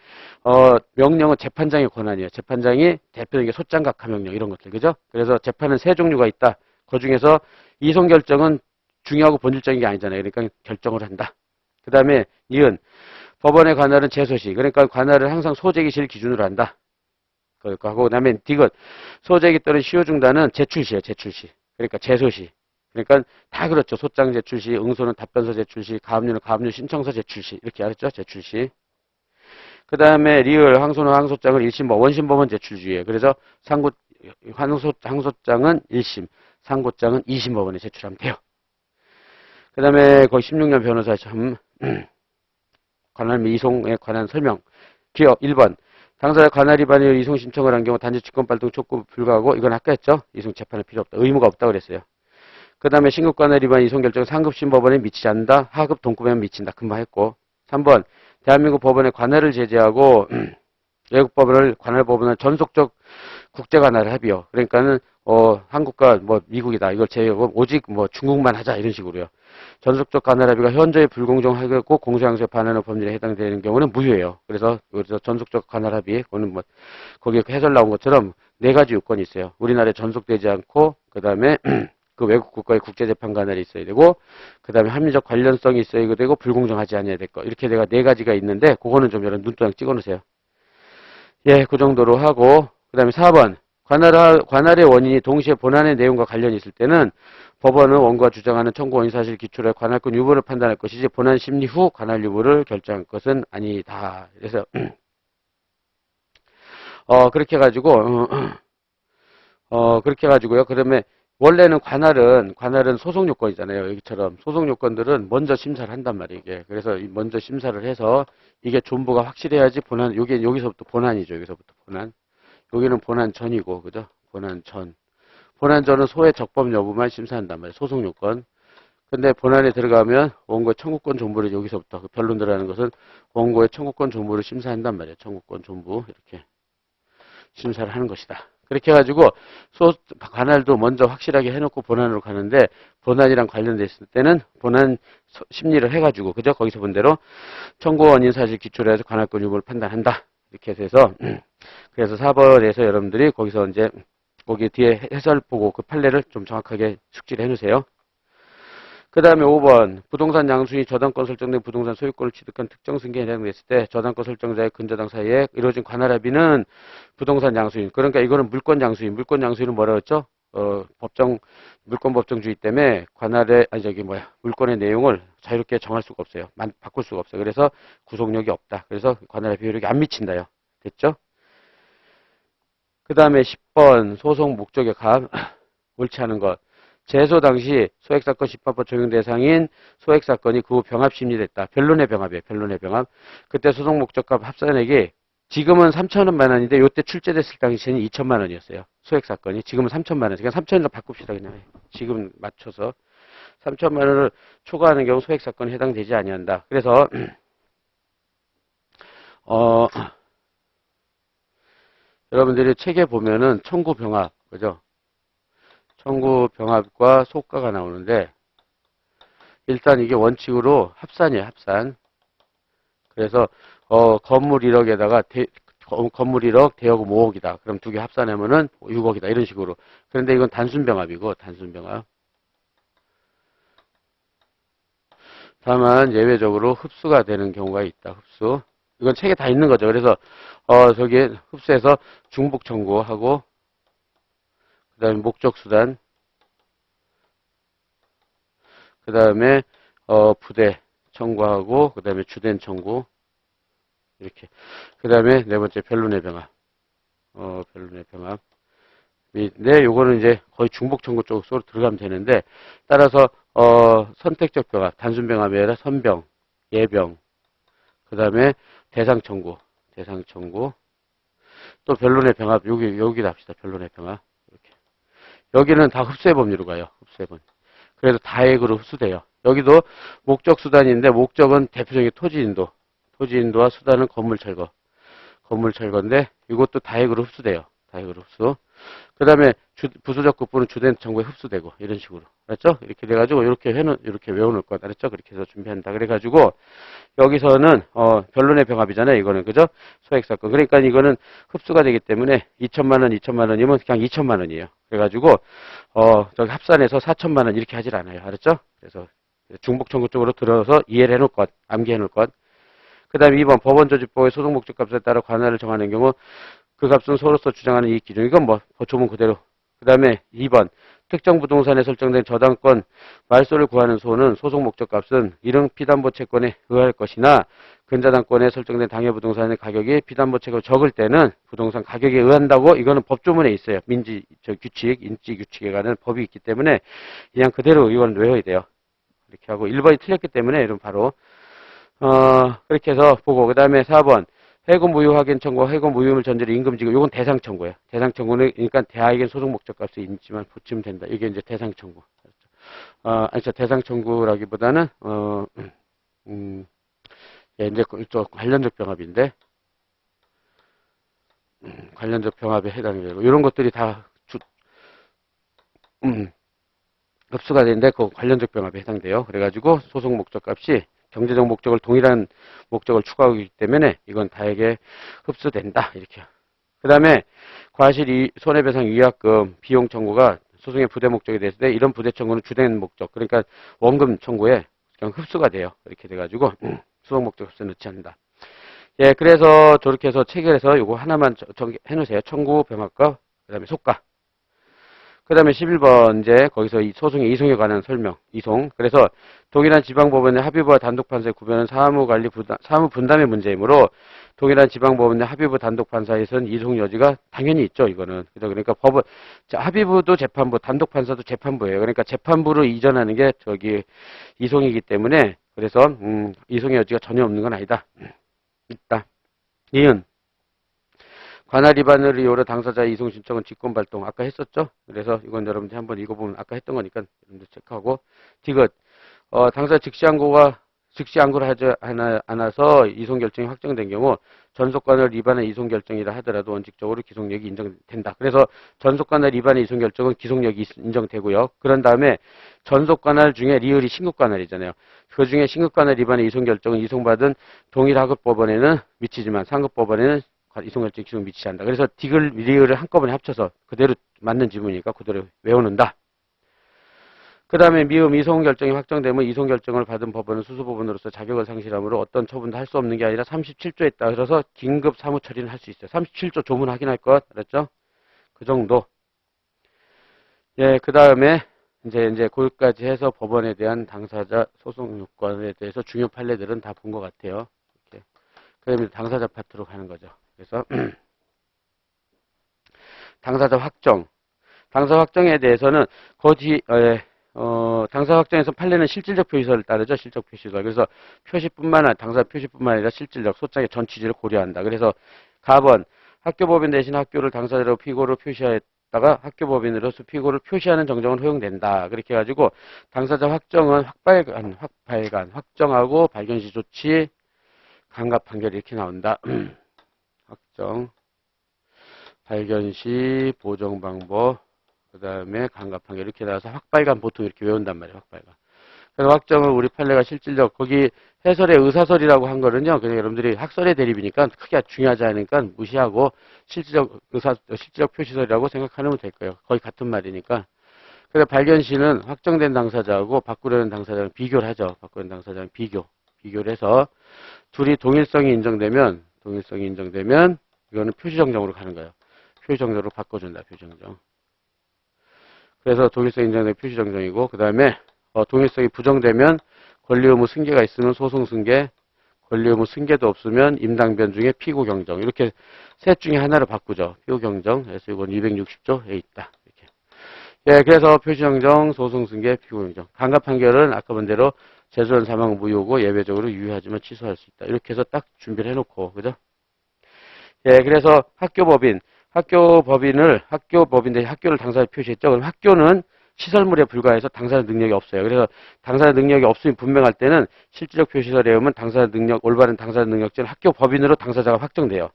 명령은 재판장의 권한이에요. 재판장이 대표적인 게 소장각하 명령, 이런 것들. 그죠? 그래서 재판은 세 종류가 있다. 그 중에서 이송 결정은 중요하고 본질적인 게 아니잖아요. 그러니까 결정을 한다. 그 다음에 니은. 법원의 관할은 제소시. 그러니까 관할을 항상 소재기 실 기준으로 한다. 하고, 그 다음에 디귿. 소재기 또는 시효 중단은 제출시예요, 제출시. 그러니까 제소시. 그러니까 다 그렇죠. 소장 제출시, 응소는 답변서 제출시, 가압류는 가압류 신청서 제출시. 이렇게 알았죠? 제출시. 그 다음에 리을, 항소는 항소장을 1심, 원심법원 제출주의예요. 그래서 항소장은 1심, 상고장은 2심 법원에 제출하면 돼요. 그 다음에 거의 16년 변호사 점, 관할 및 이송에 관한 설명. 기억 1번. 당사자 관할 위반으로 이송 신청을 한 경우 단지 직권 발동 촉구 불가하고, 이건 아까 했죠? 이송 재판은 필요 없다. 의무가 없다 그랬어요. 그 다음에 신급 관할 위반 이송 결정은 상급심 법원에 미치지 않는다. 하급 동급에만 미친다. 금방 했고. 3번. 대한민국 법원의 관할을 제재하고 외국 법원을 관할 법원을 전속적 국제 관할 합의요. 그러니까는 한국과 뭐 미국이다. 이걸 제외하고 오직 뭐 중국만 하자 이런 식으로요. 전속적 관할 합의가 현저히 불공정하고 공소양수에 반하는 법률에 해당되는 경우는 무효예요. 그래서 전속적 관할 합의, 그거는 뭐 거기에 해설 나온 것처럼 네 가지 요건이 있어요. 우리나라에 전속되지 않고, 그 다음에 그 외국 국가의 국제재판 관할이 있어야 되고, 그 다음에 합리적 관련성이 있어야 되고, 불공정하지 않아야 될 거. 이렇게 내가 네 가지가 있는데, 그거는 좀 여러분 눈도장 찍어 놓으세요. 예, 그 정도로 하고, 그 다음에 4번. 관할의 원인이 동시에 본안의 내용과 관련이 있을 때는 법원은 원고가 주장하는 청구 원인 사실 기초로 관할권 유무를 판단할 것이지 본안 심리 후 관할 유무를 결정할 것은 아니다. 그래서 그렇게 해가지고 그렇게 해가지고요. 그러면 원래는 관할은 소송 요건이잖아요. 여기처럼 소송 요건들은 먼저 심사를 한단 말이에요. 이게. 그래서 먼저 심사를 해서 이게 존부가 확실해야지 본안. 여기 여기서부터 본안이죠. 여기서부터 본안. 여기는 본안 전이고, 그죠? 본안 전. 본안 전은 소의 적법 여부만 심사한단 말이에요. 소송 요건. 근데 본안에 들어가면 원고의 청구권 존부를 여기서부터 그 변론 들어가는 것은 원고의 청구권 존부를 심사한단 말이에요. 청구권 존부 이렇게 심사를 하는 것이다. 그렇게 해가지고 관할도 먼저 확실하게 해놓고 본안으로 가는데 본안이랑 관련됐을 때는 본안 심리를 해가지고 그죠? 거기서 본 대로 청구 원인 사실 기초로 해서 관할권 유무를 판단한다. 이렇게 해서 그래서 4번에서 여러분들이 거기서 이제 거기 뒤에 해설 보고 그 판례를 좀 정확하게 숙지를 해놓으세요. 그 다음에 5번. 부동산 양수인이 저당권 설정된 부동산 소유권을 취득한 특정 승계에 해당됐을 때 저당권 설정자의 근저당 사이에 이루어진 관할 합의는 부동산 양수인. 그러니까 이거는 물권 양수인. 물권 양수인은 뭐라고 했죠? 물권 법정주의 때문에 물권의 내용을 자유롭게 정할 수가 없어요. 바꿀 수가 없어요. 그래서 구속력이 없다. 그래서 관할 합의 효력이 안 미친다요. 됐죠? 그 다음에 10번. 소송 목적의 옳지 않은 것. 제소 당시 소액사건 집합법 적용 대상인 소액사건이 그 후 병합 심리됐다. 변론의 병합이에요. 변론의 병합. 그때 소송 목적값 합산액이 지금은 3천만 원인데 요때 출제됐을 당시에는 2천만 원이었어요. 소액사건이. 지금은 3천만 원. 그냥 3천원으로 바꿉시다. 그냥. 지금 맞춰서. 3천만 원을 초과하는 경우 소액사건에 해당되지 아니한다. 그래서 여러분들이 책에 보면은 청구병합. 그죠? 청구병합과 소가가 나오는데 일단 이게 원칙으로 합산이에요. 합산. 그래서 건물 1억에다가 건물 1억, 대여금 5억이다. 그럼 두 개 합산하면은 6억이다. 이런 식으로. 그런데 이건 단순병합이고 단순병합. 다만 예외적으로 흡수가 되는 경우가 있다. 흡수. 이건 책에 다 있는 거죠. 그래서 저기 흡수해서 중복 청구하고 그다음에 목적 수단 그다음에 부대 청구하고 그다음에 주된 청구 이렇게. 그다음에 네 번째 변론의 병합. 변론의 병합. 네, 요거는 이제 거의 중복 청구 쪽으로 들어가면 되는데 따라서 선택적 병합, 단순 병합이 아니라 선병, 예병, 그다음에 대상 청구, 또 변론의 병합, 여기 합시다. 변론의 병합. 이렇게. 여기는 다 흡수의 법률로 가요. 흡수의 법률. 그래서 다액으로 흡수돼요. 여기도 목적 수단인데 목적은 대표적인 토지 인도와 수단은 건물 철거인데 이것도 다액으로 흡수돼요. 다액으로 흡수. 그 다음에 부수적 급부는 주된 청구에 흡수되고 이런 식으로. 알았죠? 이렇게 돼가지고 이렇게 외워놓을 것. 알았죠? 그렇게 해서 준비한다. 그래가지고 여기서는 변론의 병합이잖아요. 이거는 그죠? 소액사건. 그러니까 이거는 흡수가 되기 때문에 2천만 원이면 그냥 2천만 원이에요. 그래가지고 저기 합산해서 4천만 원 이렇게 하질 않아요. 알았죠? 그래서 중복 청구 쪽으로 들어서 이해를 해놓을 것, 암기해 놓을 것. 그 다음에 2번 법원조직법의 소송 목적 값에 따라 관할을 정하는 경우 그 값은 서로서 주장하는 이익 기준. 이건 뭐 조문 그대로. 그 다음에 2번 특정 부동산에 설정된 저당권 말소를 구하는 소는 소송 목적 값은 이릉 피담보 채권에 의할 것이나 근저당권에 설정된 당해 부동산의 가격이 피담보 채권 적을 때는 부동산 가격에 의한다고. 이거는 법조문에 있어요. 규칙, 인지 규칙에 관한 법이 있기 때문에 그냥 그대로 이건 외워야 돼요. 이렇게 하고 1번이 틀렸기 때문에 이런 바로 그렇게 해서 보고 그 다음에 4번 해고 무효 확인 청구, 해고 무효물 전제로 임금 지급. 이건 대상 청구예요. 대상 청구는 그러니까 대하에겐 소송 목적값이 있지만 붙이면 된다. 이게 이제 대상 청구. 아니 대상 청구라기보다는 예, 이제 저 관련적 병합인데 관련적 병합에 해당이 되고 이런 것들이 다 흡수가 되는데 그 관련적 병합에 해당돼요. 그래가지고 소송 목적값이 경제적 목적을 동일한 목적을 추구하기 때문에 이건 다에게 흡수된다. 이렇게. 그 다음에 과실 손해배상 위약금 비용 청구가 소송의 부대 목적에 대해서 이런 부대 청구는 주된 목적. 그러니까 원금 청구에 그냥 흡수가 돼요. 이렇게 돼가지고 소송 목적 흡수 넣지 않는다. 예, 그래서 저렇게 해서 체결해서 요거 하나만 해놓으세요. 청구 병합과 그 다음에 속가. 그 다음에 11번, 이제, 거기서 이 소송의 이송에 관한 설명, 이송. 그래서, 동일한 지방법원의 합의부와 단독판사의 구별은 사무 분담의 문제이므로, 동일한 지방법원의 합의부 단독판사에서는 이송 여지가 당연히 있죠, 이거는. 그죠? 그러니까 법원, 합의부도 재판부, 단독판사도 재판부예요. 그러니까 재판부로 이전하는 게 저기, 이송이기 때문에, 그래서, 이송의 여지가 전혀 없는 건 아니다. 있다. 니은. 관할 위반을 이유로 당사자의 이송 신청은 직권 발동. 아까 했었죠? 그래서 이건 여러분들 한번 읽어보면 아까 했던 거니까 여러분들 체크하고. 디귿. 당사자 즉시 항고를 하지 않아서 이송 결정이 확정된 경우 전속관할 위반의 이송 결정이라 하더라도 원칙적으로 기속력이 인정된다. 그래서 전속관할 위반의 이송 결정은 기속력이 인정되고요. 그런 다음에 전속관할 중에 리을이 신급관할이잖아요. 그 중에 신급관할 위반의 이송 결정은 이송받은 동일 하급법원에는 미치지만 상급법원에는 이송결정 기준 미치지 않는다. 그래서 디귿, 리을을 한꺼번에 합쳐서 그대로 맞는 지문이니까 그대로 외워놓는다. 그 다음에 미음 이송결정이 확정되면 이송결정을 받은 법원은 수수법원으로서 자격을 상실하므로 어떤 처분도 할 수 없는 게 아니라 37조에 따라서 긴급 사무처리는 할 수 있어요. 37조 조문 확인할 것, 알았죠? 그 정도. 예, 그 다음에 이제 거기까지 해서 법원에 대한 당사자 소송 요건에 대해서 중요 판례들은 다 본 것 같아요. 이렇게. 그 다음에 당사자 파트로 가는 거죠. 그래서 당사자 확정. 당사 확정에 대해서는 당사 확정에서 판례는 실질적 표시서를 따르죠. 실적 표시서. 그래서 당사 표시뿐만 아니라 실질적 소장의 전 취지를 고려한다. 그래서 가번 학교법인 대신 학교를 당사자로 피고로 표시하였다가 학교법인으로서 피고를 표시하는 정정은 허용된다. 그렇게 해가지고 당사자 확정은 확정하고 발견시 조치, 감갑 판결 이렇게 나온다. 확정, 발견시, 보정 방법, 그 다음에 감갑 판결 이렇게 나와서 확발간 보통 이렇게 외운단 말이에요. 확발간. 그래서 확정을 우리 판례가 실질적 거기 해설의 의사설이라고 한 거는요. 그냥 여러분들이 학설의 대립이니까 크게 중요하지 않으니까 무시하고 실질적 표시설이라고 생각하면 될 거예요. 거의 같은 말이니까. 그래서 발견시는 확정된 당사자하고 바꾸려는 당사자랑 비교를 하죠. 바꾸려는 당사자랑 비교를 해서 둘이 동일성이 인정되면 이거는 표시정정으로 가는 거예요. 표시정정으로 바꿔준다. 표시정정. 그래서 동일성 인정된 표시정정이고 그 다음에 동일성이 부정되면 권리의무 승계가 있으면 소송승계, 권리의무 승계도 없으면 임당변 중에 피고경정. 이렇게 셋 중에 하나를 바꾸죠. 피고경정. 그래서 이건 260조에 있다. 이렇게. 예, 그래서 표시정정, 소송승계, 피고경정. 강간 판결은 아까 본 대로 재소전 사망 무효고 예외적으로 유효하지만 취소할 수 있다. 이렇게 해서 딱 준비를 해놓고, 그죠? 예, 그래서 학교법인인데 학교를 당사자 표시했죠. 그럼 학교는 시설물에 불과해서 당사자 능력이 없어요. 그래서 당사자 능력이 없음이 분명할 때는 실질적 표시서에 의하면 올바른 당사자 능력자는 학교법인으로 당사자가 확정돼요.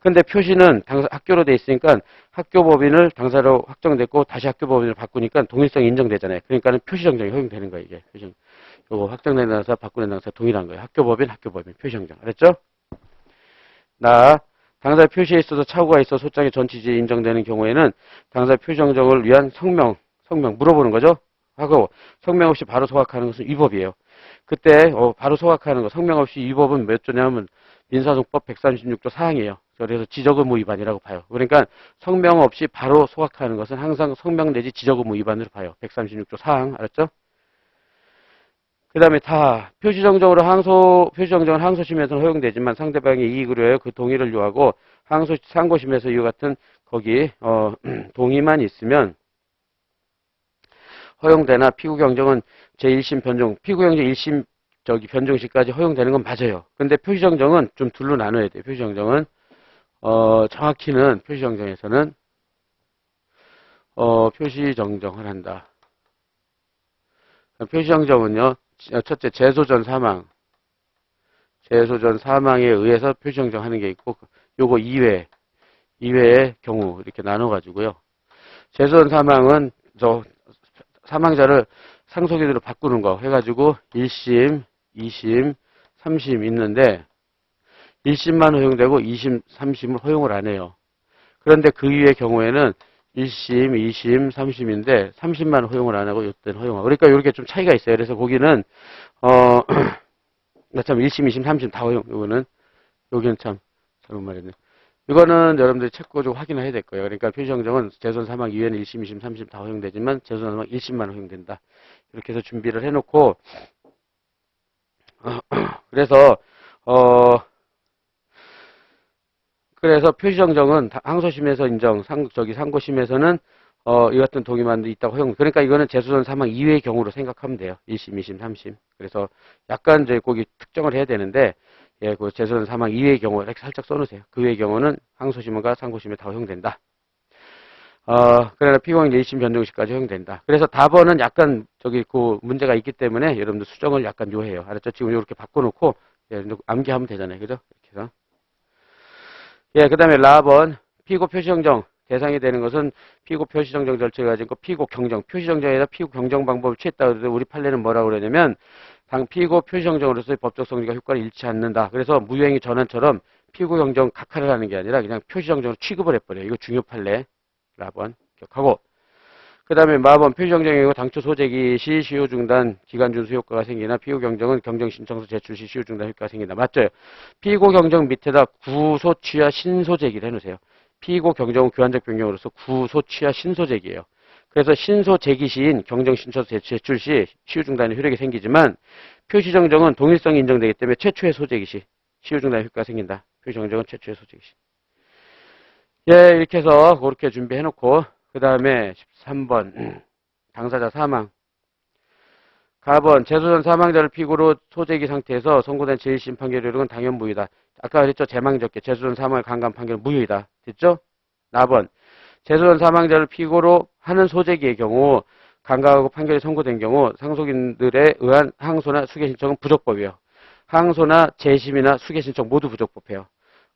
근데 표시는 학교로 돼 있으니까 학교법인을 당사자로 확정됐고 다시 학교법인을 바꾸니까 동일성이 인정되잖아요. 그러니까는 표시정정이 허용되는 거예요, 이게. 요거 확정된 당사, 바꾸는 당사 동일한 거예요. 학교법인, 표시정정. 알았죠? 당사자 표시에 있어서 착오가 있어 소장의 전치지에 인정되는 경우에는 당사자 표시정정을 위한 성명 물어보는 거죠. 하고 성명 없이 바로 소각하는 것은 위법이에요. 그때 바로 소각하는 거 성명 없이 위법은 몇 조냐면 민사소송법 136조 사항이에요. 그래서 지적의무 위반이라고 봐요. 그러니까 성명 없이 바로 소각하는 것은 항상 성명 내지 지적의무 위반으로 봐요. 136조 사항 알았죠? 그 다음에 표시정정은 항소심에서는 허용되지만 상대방의 이익을 위하여 그 동의를 요하고 상고심에서 이와 같은 거기 동의만 있으면 허용되나 피고경정은 제1심 변종, 피고경정 1심 변종시까지 허용되는 건 맞아요. 근데 표시정정은 좀 둘로 나눠야 돼요. 표시정정은 정확히는 표시정정에서는 표시정정을 한다. 표시정정은요. 첫째, 재소전 사망에 의해서 표시정정하는 게 있고, 요거 이외의 경우 이렇게 나눠가지고요. 재소전 사망은 사망자를 상속인으로 바꾸는 거 해가지고 1심, 2심, 3심 있는데 1심만 허용되고 2심, 3심을 허용을 안 해요. 그런데 그 이외의 경우에는 1심, 2심, 3심인데 3심만 허용을 안 하고 이때는 허용하고. 그러니까 이렇게 좀 차이가 있어요. 그래서 거기는 참 1심, 2심, 3심 다 허용. 여기는 참 잘못 말했네. 이거는 여러분들이 책고적 확인을 해야 될 거예요. 그러니까 표시정정은 재소전 사망 이외에는 1심, 2심, 3심 다 허용되지만 재소전 사망 1심만 허용된다. 이렇게 해서 준비를 해놓고 그래서 표시정정은 항소심에서 인정, 상고심에서는 이 같은 동의만 있다고 허용. 그러니까 이거는 재소전 사망 이외의 경우로 생각하면 돼요. 1심, 2심, 3심. 그래서 약간 이제 거기 특정을 해야 되는데 예, 그 재소전 사망 이외의 경우 이렇게 살짝 써놓으세요. 그 외의 경우는 항소심과 상고심에 다 허용된다. 그러나 피고인 1심 변정시까지 허용된다. 그래서 답원은 약간 그 문제가 있기 때문에 여러분들 수정을 약간 요해요. 알았죠? 지금 이렇게 바꿔놓고 예, 암기하면 되잖아요. 그죠? 이렇게 해서. 예, 그 다음에 라번 피고 표시정정 대상이 되는 것은 피고 표시정정 절차가 가진 거 피고 경정 표시정정에다 피고 경정 방법을 취했다 그래도 우리 판례는 뭐라고 그러냐면 당 피고 표시정정으로서의 법적 성리가 효과를 잃지 않는다. 그래서 무효행위 전환처럼 피고 경정 각하를 하는 게 아니라 그냥 표시정정으로 취급을 해버려요. 이거 중요 판례 라번 기억하고 그 다음에 마번 표시정정이고 당초 소재기 시 시효중단 기간 준수 효과가 생기나 피고 경정은 경정신청서 제출 시 시효중단 효과가 생긴다. 맞죠? 피고 경정 밑에다 구소 취하 신소재기를 해놓으세요. 피고 경정은 교환적 변경으로서 구소 취하 신소재기예요. 그래서 신소재기 시인 경정신청서 제출 시 시효중단의 효력이 생기지만 표시정정은 동일성이 인정되기 때문에 최초의 소재기 시 시효중단의 효과가 생긴다. 표시정정은 최초의 소재기 시. 예, 이렇게 해서 그렇게 준비해놓고 그 다음에 13번 당사자 사망 가번 재소전 사망자를 피고로 소재기 상태에서 선고된 제1심 판결 효력은 당연 무효다. 아까 그랬죠. 제망적게 재소전 사망을 강간 판결은 무효이다. 됐죠? 나번 재소전 사망자를 피고로 하는 소재기의 경우 강간하고 판결이 선고된 경우 상속인들에 의한 항소나 수개 신청은 부적법이에요. 항소나 재심이나 수개 신청 모두 부적법해요.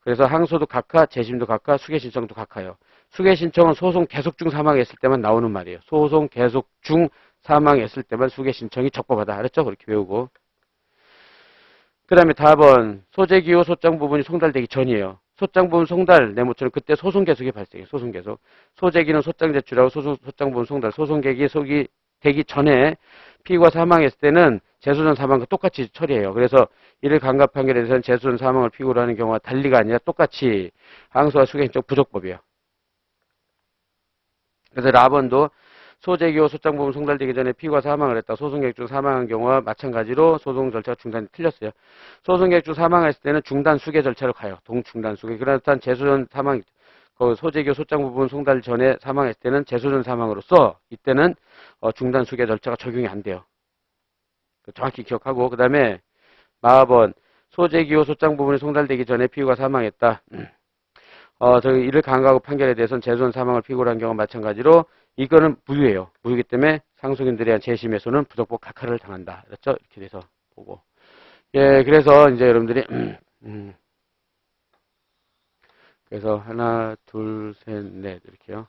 그래서 항소도 각하, 재심도 각하, 수개 신청도 각하예요. 수개 신청은 소송 계속 중 사망했을 때만 나오는 말이에요. 소송 계속 중 사망했을 때만 수개 신청이 적법하다. 알았죠? 그렇게 외우고. 그 다음에 답은 소재기호 소장 부분이 송달되기 전이에요. 소장부분 송달 내모처럼 그때 소송 계속이 발생해요. 소송 계속. 소재기는 소장 제출하고 소장부분 송달, 소송 계속이 되기 전에 피고가 사망했을 때는 재소전 사망과 똑같이 처리해요. 그래서 이를 강간 판결에 대해서는 재소전 사망을 피고로 하는 경우가 달리가 아니라 똑같이 항소와 수개인적 부적법이에요. 그래서 라번도 소재기호 소장부분 송달되기 전에 피고가 사망을 했다. 소송계획 중 사망한 경우와 마찬가지로 소송 절차가 중단이 틀렸어요. 소송계획 중 사망했을 때는 중단 수계 절차로 가요. 동중단 수계. 그렇다면 재소전 사망, 그 소재기호 소장부분 송달 전에 사망했을 때는 재소전 사망으로서 이때는 중단 수계 절차가 적용이 안 돼요. 정확히 기억하고, 그 다음에 마하번 소재기호 소장 부분이 송달되기 전에 피고가 사망했다. 저기 이를 강간하고 판결에 대해서는 재소전 사망을 피고로 한 경우와 마찬가지로 이거는 무효예요. 무효이기 때문에 상속인들에 대한 재심에서는 부적법 각하를 당한다. 그렇죠? 이렇게 돼서 보고. 예, 그래서 이제 여러분들이 그래서 하나, 둘, 셋, 넷 이렇게요.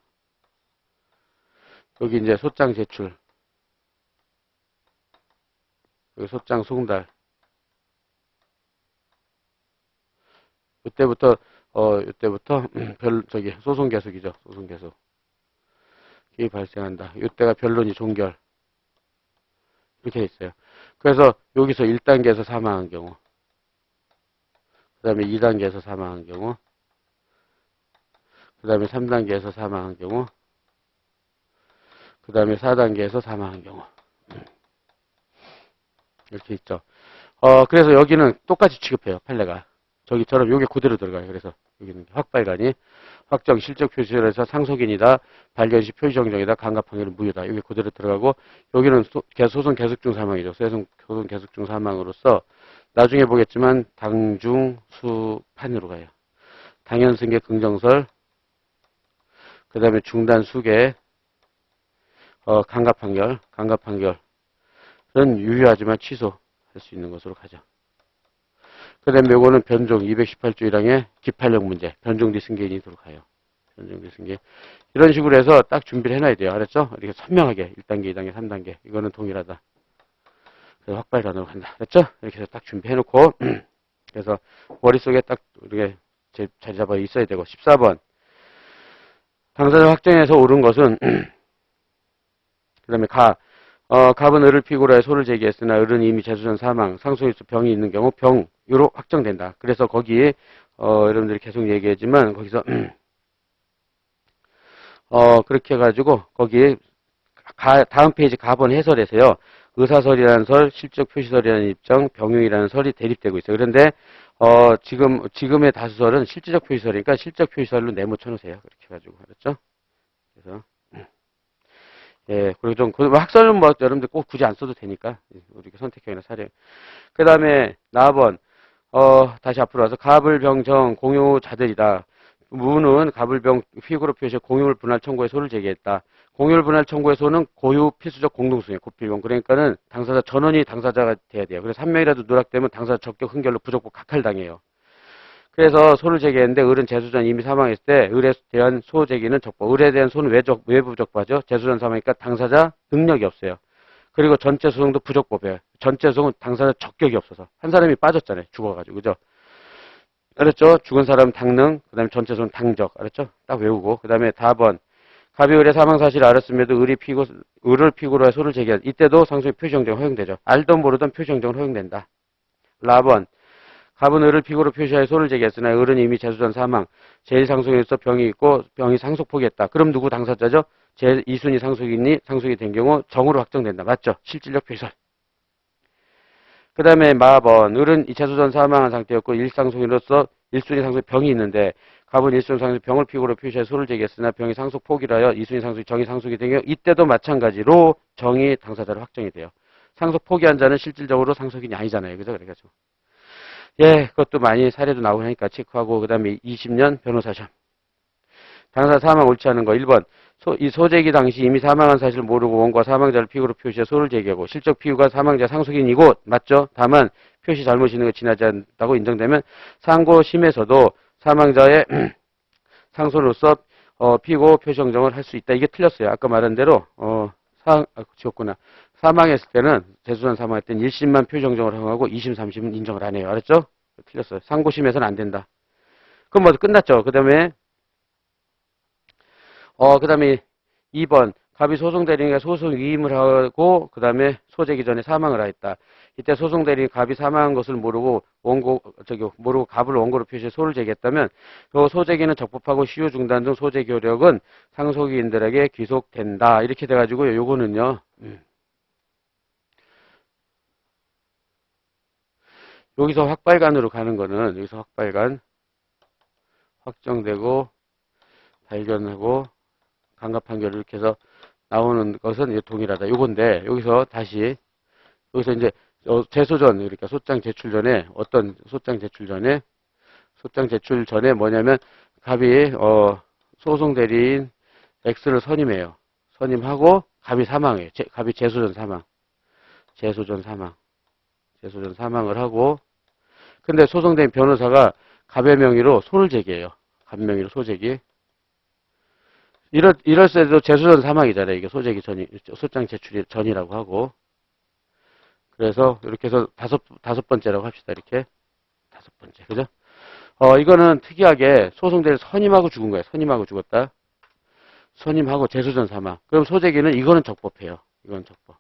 여기 이제 소장 제출, 여기 소장 송달. 이때부터 소송 계속이죠. 소송 계속. 이 발생한다. 이때가 변론이 종결. 이렇게 있어요. 그래서 여기서 1단계에서 사망한 경우, 그 다음에 2단계에서 사망한 경우, 그 다음에 3단계에서 사망한 경우, 그 다음에 4단계에서 사망한 경우. 이렇게 있죠. 그래서 여기는 똑같이 취급해요. 판례가. 저기처럼 요게 그대로 들어가요. 그래서 여기는 확발간이 확정 실적 표시를 해서 상속인이다. 발견 시 표시 정정이다. 강간 판결은 무효다. 여기 그대로 들어가고 여기는 소송 계속 중 사망이죠. 소송 계속 중 사망으로서 나중에 보겠지만 당중수판으로 가요. 당연승계 긍정설, 그 다음에 중단 수계, 강간 판결은 유효하지만 취소할 수 있는 것으로 가죠. 그 다음에 요거는 변종 218조 1항의 기판령 문제, 변종 뒤승계인이 들어가요. 변종 뒤승계. 이런 식으로 해서 딱 준비를 해놔야 돼요. 알았죠? 이렇게 선명하게 1단계, 2단계, 3단계. 이거는 동일하다. 그래서 확발단으로 간다. 알았죠? 이렇게 해서 딱 준비해놓고 그래서 머릿속에 딱 이렇게 자리 잡아 있어야 되고 14번 당사자 확정에서 옳은 것은 그 다음에 갑은 을을 피고로 해 소를 제기했으나 을은 이미 재소전 사망, 상속에서 병이 있는 경우 병으로 확정된다. 그래서 거기 여러분들이 계속 얘기하지만 거기서 그렇게 해가지고 거기 다음 페이지 갑은 해설에서요. 의사설이라는 설, 실적 표시설이라는 입장, 병용이라는 설이 대립되고 있어요. 그런데 지금의 다수설은 실질적 표시설이니까 실적 표시설로 네모 쳐놓으세요. 그렇게 해가지고 알았죠? 그래서 예, 그리고 학설은 뭐, 여러분들 꼭 굳이 안 써도 되니까, 우리가 선택형이나 사례. 그 다음에, 나번, 다시 앞으로 와서, 갑을병정 공유자들이다. 무는 갑을병 휘구로 표시해 공유물 분할 청구에 소를 제기했다. 공유물 분할 청구의 소는 고유 필수적 공동수예요. 고필공. 그러니까는 당사자 전원이 당사자가 돼야 돼요. 그래서 한 명이라도 누락되면 당사자 적격 흥결로 부적법 각할당해요. 그래서 소를 제기했는데 을은 재소전 이미 사망했을 때 을에 대한 소 제기는 적법. 을에 대한 소는 왜 부적법하죠? 재소전 사망이니까 당사자 능력이 없어요. 그리고 전체 소송도 부적법이에요. 전체 소송은 당사자 적격이 없어서. 한 사람이 빠졌잖아요. 죽어가지고. 그죠? 알았죠? 죽은 사람 당능, 그 다음에 전체 소송 당적. 알았죠? 딱 외우고. 그 다음에 4번. 갑이 을의 사망 사실을 알았음에도 을을 피고로 해 소를 제기한. 이때도 상속의 표시정정 허용되죠. 알던 모르던 표시정정은 허용된다. 라번. 갑은 을을 피고로 표시하여 소를 제기했으나 을은 이미 재소전 사망, 제1상속인으로서 병이 있고 병이 상속 포기했다. 그럼 누구 당사자죠? 제2순위 상속이 된 경우 정으로 확정된다. 맞죠? 실질적 표시설. 그 다음에 마번, 을은 재소전 사망한 상태였고 1상속인으로서 1순위 상속 병이 있는데 갑은 1순위 상속 병을 피고로 표시하여 소를 제기했으나 병이 상속 포기를 하여 2순위 상속이 정이 상속이 된 경우 이때도 마찬가지로 정이 당사자로 확정이 돼요. 상속 포기한 자는 실질적으로 상속인이 아니잖아요. 그죠? 그래가지고. 예, 그것도 많이 사례도 나오고 하니까 체크하고, 그 다음에 20년 변호사 시험. 당사자 사망 옳지 않은 거. 1번. 이 소제기 당시 이미 사망한 사실을 모르고 원과 사망자를 피고로 표시해 소를 제기하고, 실적 피고가 사망자 상속인이고, 맞죠? 다만, 표시 잘못이 있는 거 지나지 않다고 인정되면, 상고심에서도 사망자의 상소로서, 피고 표시 정정을 할 수 있다. 이게 틀렸어요. 아까 말한 대로, 지웠구나. 사망했을 때는, 재소전 사망할 때는 1심만 표정정을 허용하고 2심, 3심은 인정을 안 해요. 알았죠? 틀렸어요. 상고심에서는 안 된다. 그럼 뭐 끝났죠. 그 다음에 2번. 갑이 소송 대리인에게 소송 위임을 하고, 그 다음에 소재기 전에 사망을 하였다. 이때 소송 대리인이 갑이 사망한 것을 모르고, 모르고 갑을 원고로 표시해 소를 제기했다면, 그 소재기는 적법하고 시효 중단 등 소재 효력은 상속인들에게 귀속된다. 이렇게 돼가지고, 요거는요, 여기서 확발간으로 가는 거는, 여기서 확발간, 확정되고, 발견하고, 강간 판결을 이렇게 해서 나오는 것은 이제 동일하다. 요건데, 여기서 이제, 재소전, 그러니까 소장 제출 전에, 소장 제출 전에 뭐냐면, 갑이, 소송 대리인 X를 선임해요. 선임하고, 갑이 사망해요. 갑이 재소전 사망. 재소전 사망을 하고, 근데 소송 대리인 변호사가 갑의 명의로 소를 제기해요. 갑 명의로 소제기. 이럴 때도 재소전 사망이잖아요. 이게 소장 제출이 전이라고 하고. 그래서 이렇게 해서 다섯 번째라고 합시다. 이렇게. 다섯 번째. 그죠? 이거는 특이하게 소송대를 선임하고 죽은 거예요. 선임하고 죽었다. 선임하고 재소전 사망. 그럼 소재기는 이거는 적법해요. 이건 적법.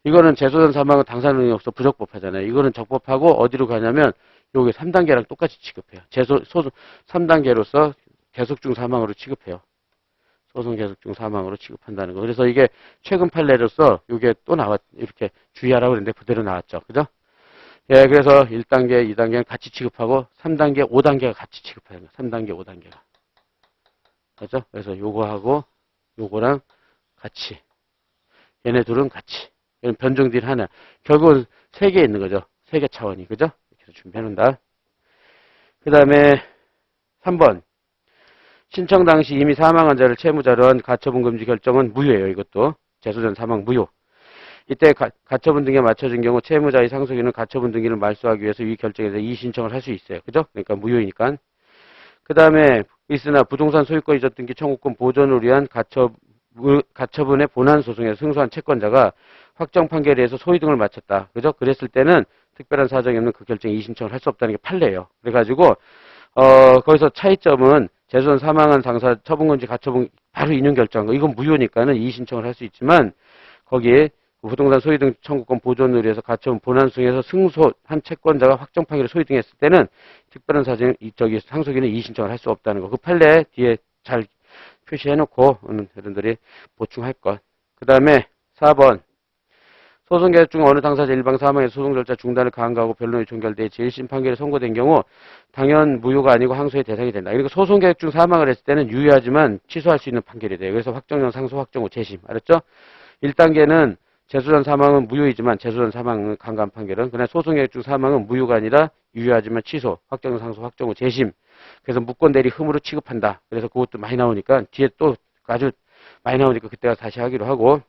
이거는 재소전 사망은 당사 능력이 없어 부적법하잖아요. 이거는 적법하고 어디로 가냐면 여기 3단계랑 똑같이 취급해요. 3단계로서 계속 중 사망으로 취급해요. 소송 계속 중 사망으로 취급한다는 거. 그래서 이게 최근 판례로서 이게 또 이렇게 주의하라고 그랬는데 그대로 나왔죠. 그죠? 예, 그래서 1단계, 2단계는 같이 취급하고 3단계, 5단계가 같이 취급해요. 3단계, 5단계가. 그죠? 그래서 요거하고 요거랑 같이. 얘네 둘은 같이. 얘는 변종딜 하나. 결국은 3개 있는 거죠. 3개 차원이. 그죠? 이렇게 준비해 놓는다. 그 다음에 3번. 신청 당시 이미 사망한 자를 채무자로 한 가처분 금지 결정은 무효예요. 이것도. 재소전 사망 무효. 이때 가처분 등기에 맞춰진 경우 채무자의 상속인은 가처분 등기를 말소하기 위해서 이 결정에서 이의 신청을 할 수 있어요. 그죠? 그러니까 무효이니까. 그 다음에 있으나 부동산 소유권 이전 등기 청구권 보존을 위한 가처분의 본안 소송에서 승소한 채권자가 확정 판결에 의해서 소위 등을 마쳤다. 그죠? 그랬을 때는 특별한 사정이 없는 그 결정에 이의 신청을 할 수 없다는 게 판례예요. 그래가지고 거기서 차이점은 재소전 사망한 당사 처분금지 가처분 바로 인용 결정한 거. 이건 무효니까는 이의 신청을 할 수 있지만 거기에 부동산 소유 등 청구권 보존을 위해서 가처분 본안 소송에서 승소한 채권자가 확정 판결에 소유 등했을 때는 특별한 사정 상속인은 이의 신청을 할 수 없다는 거. 그 판례 뒤에 잘 표시해놓고 여러분들이 보충할 것. 그 다음에 4번. 소송 계획 중 어느 당사자 일방 사망의 소송 절차 중단을 가한가하고 변론이 종결돼 제1심 판결이 선고된 경우 당연 무효가 아니고 항소의 대상이 된다. 그러니까 소송 계획 중 사망을 했을 때는 유효하지만 취소할 수 있는 판결이 돼요. 그래서 확정형 상소 확정 후 재심. 알았죠? 1단계는 재소전 사망은 무효이지만 재소전 사망은 강간 판결은 그냥 소송 계획 중 사망은 무효가 아니라 유효하지만 취소, 확정형 상소 확정 후 재심. 그래서 무권 대리 흠으로 취급한다. 그래서 그것도 많이 나오니까 뒤에 또 아주 많이 나오니까 그때가 다시 하기로 하고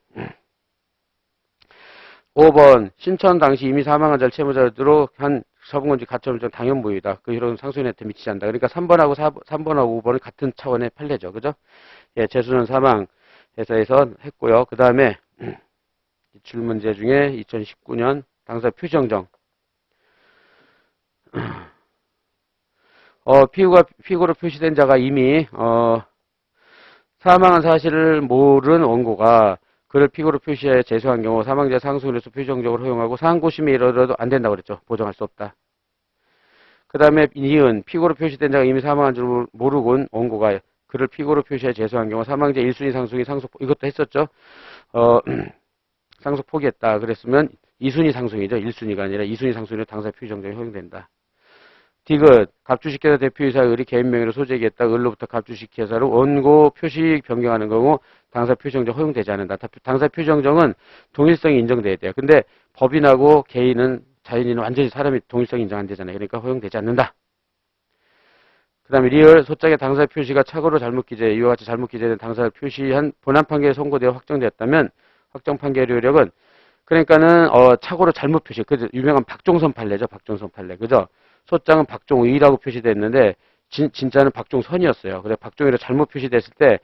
5번 신청 당시 이미 사망한 자를 채무자로 한 처분금지 가처분 당연 무효이다. 그 이런 상속인한테 미치지 않는다. 그러니까 3번하고 5번은 같은 차원의 판례죠. 그죠? 예, 재소전 사망 해서 했고요. 그 다음에 기출문제 중에 2019년 당사 표시정정 피고로 표시된 자가 이미 사망한 사실을 모른 원고가 그를 피고로 표시하여 제소한 경우 사망자 상속인으로서 표시정정을 허용하고 상고심에 이르러도 안 된다고 그랬죠. 보정할 수 없다. 그 다음에 이은 피고로 표시된 자가 이미 사망한 줄 모르곤 원고가 그를 피고로 표시하여 제소한 경우 사망자 1순위 상속인 이것도 했었죠. 상속 포기했다. 그랬으면 2순위 상속이죠. 1순위가 아니라 2순위 상속인으로 당사 표시정정이 허용된다. 디귿 갑주식회사 대표이사 을이 개인 명의로 소재기했다. 을로부터 갑주식회사로 원고 표시 변경하는 경우 당사 표시정정 허용되지 않는다. 당사 표시정정은 동일성이 인정돼야 돼요. 근데 법인하고 개인은 자연인은 완전히 사람이 동일성이 인정 안 되잖아요. 그러니까 허용되지 않는다. 그 다음에 리을 소장의 당사 표시가 착오로 잘못 기재 이와 같이 잘못 기재된 당사를 표시한 본안 판결이 선고되어 확정되었다면 확정 판결의 효력은 그러니까는 착오로 잘못 표시 그 유명한 박종선 판례죠. 박종선 판례 그죠? 소장은 박종의라고 표시됐는데 진짜는 박종선이었어요. 그래서 박종의로 잘못 표시됐을 때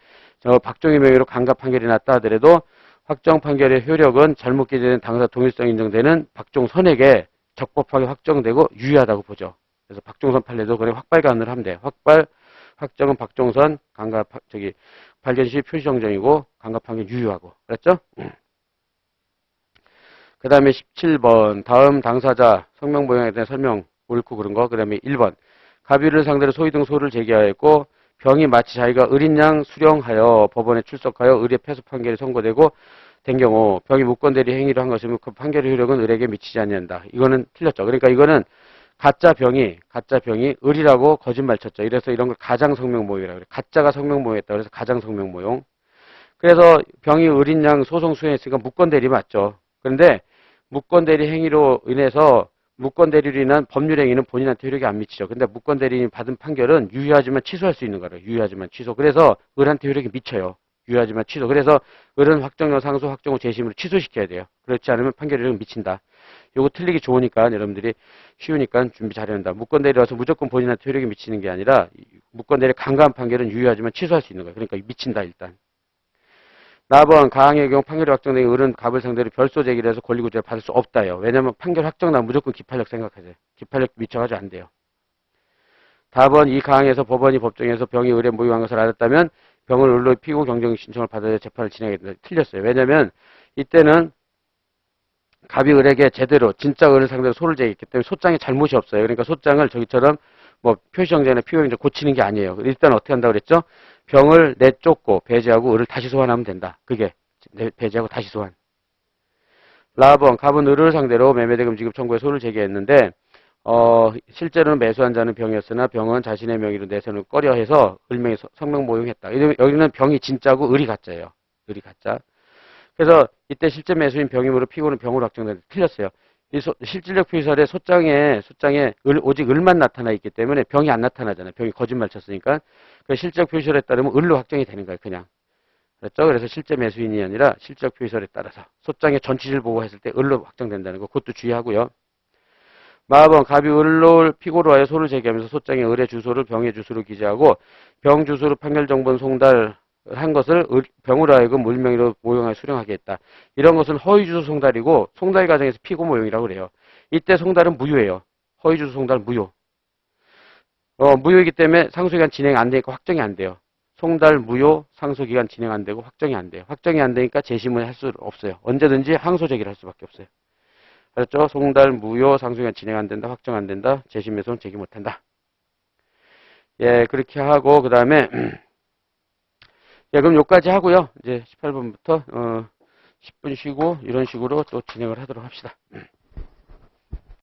박종의 명의로 강간 판결이 났다 하더라도 확정 판결의 효력은 잘못 기재된 당사 동일성 인정되는 박종선에게 적법하게 확정되고 유효하다고 보죠. 그래서 박종선 판례도 그냥 확발간을 하면 돼. 확정은 박종선, 발견시 표시정정이고, 강갑판결 유효하고. 그랬죠? 그 다음에 17번. 다음 당사자 성명보행에 대한 설명 옳고 그런 거. 그 다음에 1번. 갑의를 상대로 소위 등 소를 제기하였고, 병이 마치 자기가 을인 양 수령하여 법원에 출석하여 을의 패소 판결이 선고되고 된 경우 병이 무권대리 행위를 한 것이면 그 판결의 효력은 을에게 미치지 않는다. 이거는 틀렸죠. 그러니까 이거는 가짜 병이 을이라고 거짓말 쳤죠. 이래서 이런 걸 가장 성명모욕이라고 그래요. 가짜가 성명모욕했다. 그래서 가장 성명모욕. 그래서 병이 을인 양 소송 수행했으니까 무권대리 맞죠. 그런데 무권대리 행위로 인해서 무권대리로 인한 법률행위는 본인한테 효력이 안 미치죠. 근데 무권대리인이 받은 판결은 유효하지만 취소할 수 있는 거예요. 유효하지만 취소. 그래서 을한테 효력이 미쳐요. 유효하지만 취소. 그래서 을은 확정료 상소 확정 후 재심으로 취소시켜야 돼요. 그렇지 않으면 판결이 미친다. 요거 틀리기 좋으니까 여러분들이 쉬우니까 준비 잘해낸다. 무권대리라서 무조건 본인한테 효력이 미치는 게 아니라 무권대리 강간 판결은 유효하지만 취소할 수 있는 거예요. 그러니까 미친다 일단. 4번 가항의 경우 판결이 확정되기 을은 갑을 상대로 별소 제기를 해서 권리구제를 받을 수 없다요. 왜냐면 판결 확정나면 무조건 기판력 생각하세요. 기판력 미쳐가지고 안 돼요. 4번 이 가항에서 법원이 법정에서 병이 을에 모욕한 것을 알았다면 병을 을로 피고 경정 신청을 받아야 재판을 진행하게 된다. 틀렸어요. 왜냐면 이때는 갑이 을에게 제대로 진짜 을을 상대로 소를 제기했기 때문에 소장에 잘못이 없어요. 그러니까 소장을 저기처럼 뭐 표시정제나 피고인제 고치는 게 아니에요. 일단 어떻게 한다고 그랬죠? 병을 내쫓고 배제하고 을을 다시 소환하면 된다. 그게 배제하고 다시 소환. 라번 갑은 을을 상대로 매매대금 지급 청구에 소를 제기했는데 실제로는 매수한 자는 병이었으나 병은 자신의 명의로 내세우는 꺼려해서 을명의 성명모욕했다. 여기는 병이 진짜고 을이 가짜예요. 을이 가짜. 그래서 이때 실제 매수인 병임으로 피고는 병으로 확정되는데 틀렸어요. 이 실질적 표시설에 소장에 오직 을만 나타나 있기 때문에 병이 안 나타나잖아요. 병이 거짓말 쳤으니까. 그 실질적 표시설에 따르면 을로 확정이 되는 거예요. 그냥. 그렇죠? 그래서 실제 매수인이 아니라 실질적 표시설에 따라서 소장의 전치를 보고 했을 때 을로 확정된다는 거. 그것도 주의하고요. 마번 갑이 을로 피고로 하여 소를 제기하면서 소장에 을의 주소를 병의 주소로 기재하고 병 주소로 판결 정보는 송달한 것을 병으로 하여금 을명의로 모용하여 수령하게 했다. 이런 것은 허위 주소 송달이고 송달 과정에서 피고 모용이라고 그래요. 이때 송달은 무효예요. 허위 주소 송달 무효. 무효이기 때문에 상소기간 진행 안 되니까 확정이 안 돼요. 송달 무효, 상소기간 진행 안 되고 확정이 안 돼요. 확정이 안 되니까 재심을 할 수 없어요. 언제든지 항소 제기를 할 수밖에 없어요. 그렇죠? 송달 무효, 상소기간 진행 안 된다, 확정 안 된다, 재심에서는 제기 못 한다. 예, 그렇게 하고 그다음에 예, 그럼 여기까지 하고요. 이제 18번부터 10분 쉬고 이런 식으로 또 진행을 하도록 합시다.